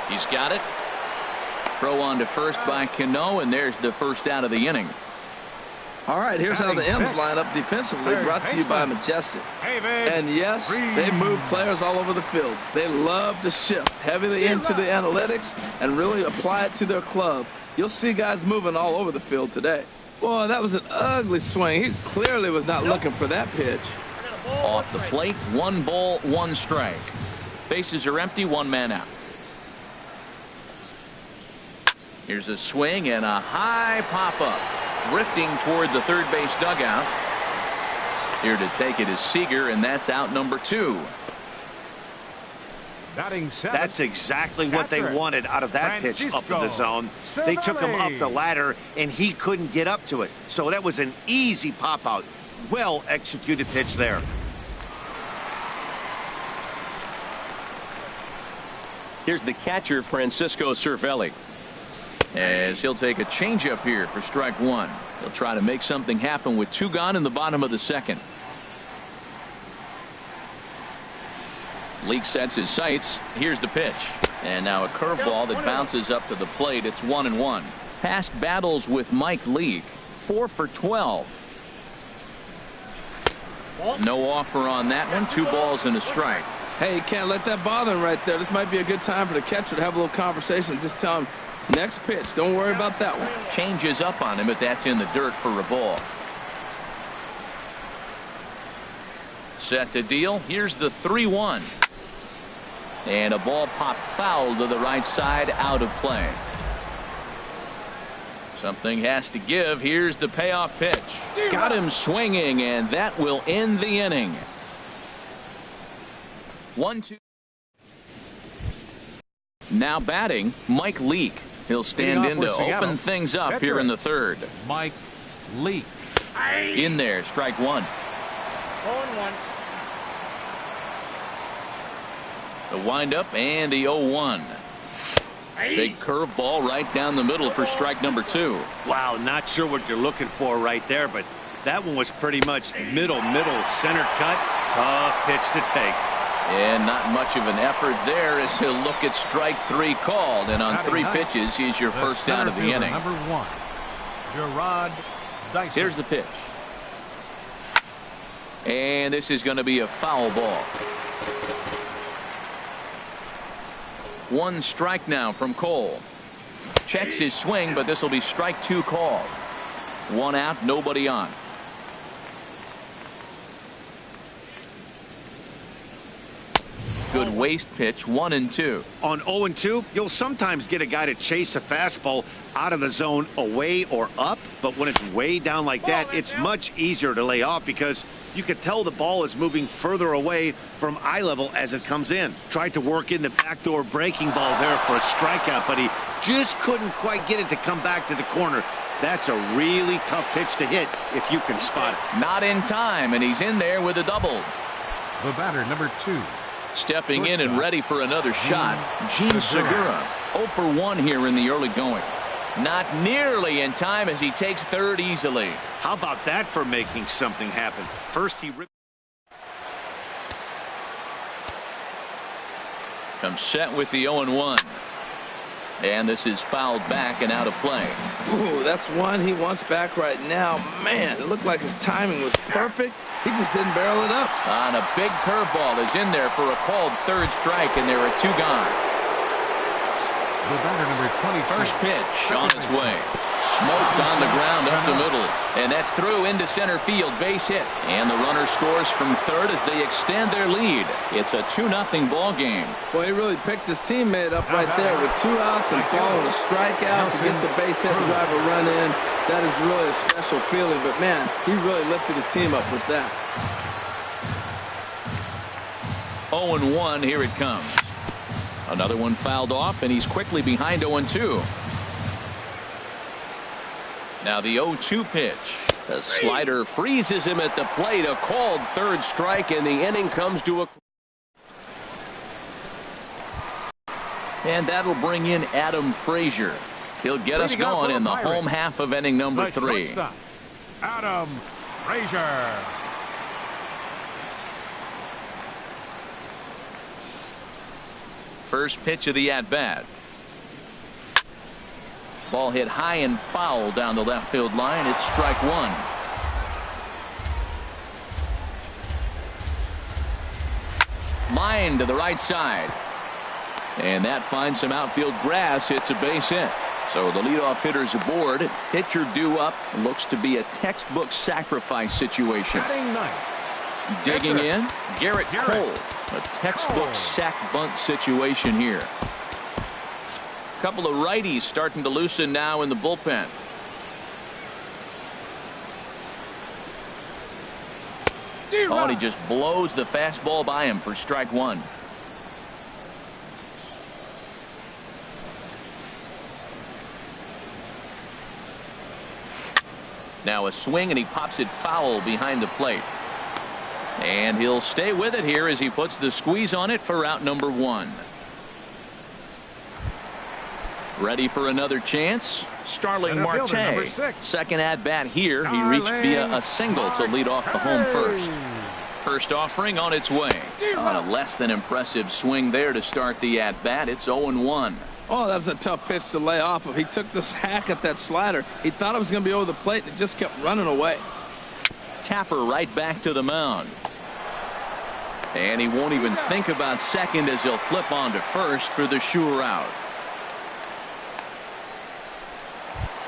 He's got it. Throw on to first by Cano, and there's the first out of the inning. All right, here's how the M's line up defensively, brought to you by Majestic. And yes, they move players all over the field. They love to shift heavily into the analytics and really apply it to their club. You'll see guys moving all over the field today. Boy, that was an ugly swing. He clearly was not looking for that pitch. Off the plate, 1 ball, 1 strike. Bases are empty, 1 man out. Here's a swing and a high pop-up. Drifting toward the third base dugout. Here to take it is Seager, and that's out number 2. That's exactly what they wanted out of that pitch up in the zone. They took him up the ladder, and he couldn't get up to it. So that was an easy pop-out. Well-executed pitch there. Here's the catcher, Francisco Cervelli. As he'll take a changeup here for strike 1. He'll try to make something happen with 2 gone in the bottom of the second. Leake sets his sights. Here's the pitch. And now a curveball that bounces up to the plate. It's 1-1. Past battles with Mike Leake. 4 for 12. No offer on that one. 2 balls and a strike. Hey, you can't let that bother him right there. This might be a good time for the catcher to have a little conversation. Just tell him, next pitch, don't worry about that one. Changes up on him, but that's in the dirt for a ball. Set to deal. Here's the 3-1. And a ball popped foul to the right side, out of play. Something has to give. Here's the payoff pitch. Got him swinging, and that will end the inning. 1-2. Now batting, Mike Leake. He'll stand in to open things up here in the third. Mike Leake. In there, strike one. 0-1. The windup and the 0-1. Big curveball right down the middle for strike number two. Wow, not sure what you're looking for right there, but that one was pretty much middle, center cut. Tough pitch to take. And not much of an effort there as he'll look at strike three called. And on three pitches, he's your first out of the inning. Number one, Gerard Dyson. Here's the pitch. And this is going to be a foul ball. One strike now from Cole. Checks his swing, but this will be strike two called. One out, nobody on. Good waist pitch, 1-2. On 0-2, you'll sometimes get a guy to chase a fastball out of the zone away or up, but when it's way down like that, it's much easier to lay off because you can tell the ball is moving further away from eye level as it comes in. Tried to work in the backdoor breaking ball there for a strikeout, but he just couldn't quite get it to come back to the corner. That's a really tough pitch to hit if you can spot it. Not in time, and he's in there with a double. The batter, number two. Stepping in and ready for another shot, Gene Segura. 0 for 1 here in the early going. Not nearly in time as he takes third easily. How about that for making something happen? First he ripped. Comes set with the 0-1. And this is fouled back and out of play. Ooh, that's one he wants back right now. Man, it looked like his timing was perfect. He just didn't barrel it up. On a big curveball is in there for a called third strike, and there are two gone. The batter, number 20. First pitch on its way. Smoked on the ground up the middle. And that's through into center field, base hit. And the runner scores from third as they extend their lead. It's a 2-0 ball game. Well, he really picked his teammate up right there with 2 outs and following a strikeout to get the base hit and drive a run in. That is really a special feeling. But, man, he really lifted his team up with that. 0-1, here it comes. Another one fouled off, and he's quickly behind 0-2. Now the 0-2 pitch. The slider freezes him at the plate. A called third strike, and the inning comes to a. And that'll bring in Adam Frazier. He'll get us going in the home half of inning number 3. Adam Frazier. First pitch of the at-bat. Ball hit high and foul down the left field line. It's strike one. Line to the right side. And that finds some outfield grass. It's a base hit. So the leadoff hitter's aboard. Pitcher due up. Looks to be a textbook sacrifice situation. Digging in, Garrett Cole. A textbook sack bunt situation here. Couple of righties starting to loosen now in the bullpen. Oh, and he just blows the fastball by him for strike one. Now a swing, and he pops it foul behind the plate. And he'll stay with it here as he puts the squeeze on it for out number 1. Ready for another chance. Starling Marte. Second at bat here. He reached via a single to lead off the home first. First offering on its way. On a less than impressive swing there to start the at bat. It's 0-1. Oh, that was a tough pitch to lay off of. He took this hack at that slider. He thought it was going to be over the plate, and it just kept running away. Tapper right back to the mound. And he won't even think about second as he'll flip on to first for the sure out.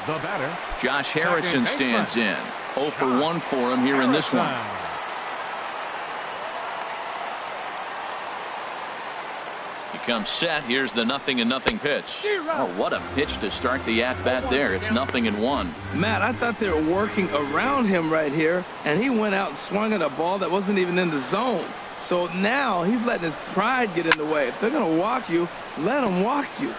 The batter, Josh Harrison stands in. 0 for 1 for him here in this one. He comes set. Here's the 0-0 pitch. Oh, what a pitch to start the at-bat there. It's 0-1. Matt, I thought they were working around him right here, and he went out and swung at a ball that wasn't even in the zone. So now he's letting his pride get in the way. If they're going to walk you, let them walk you.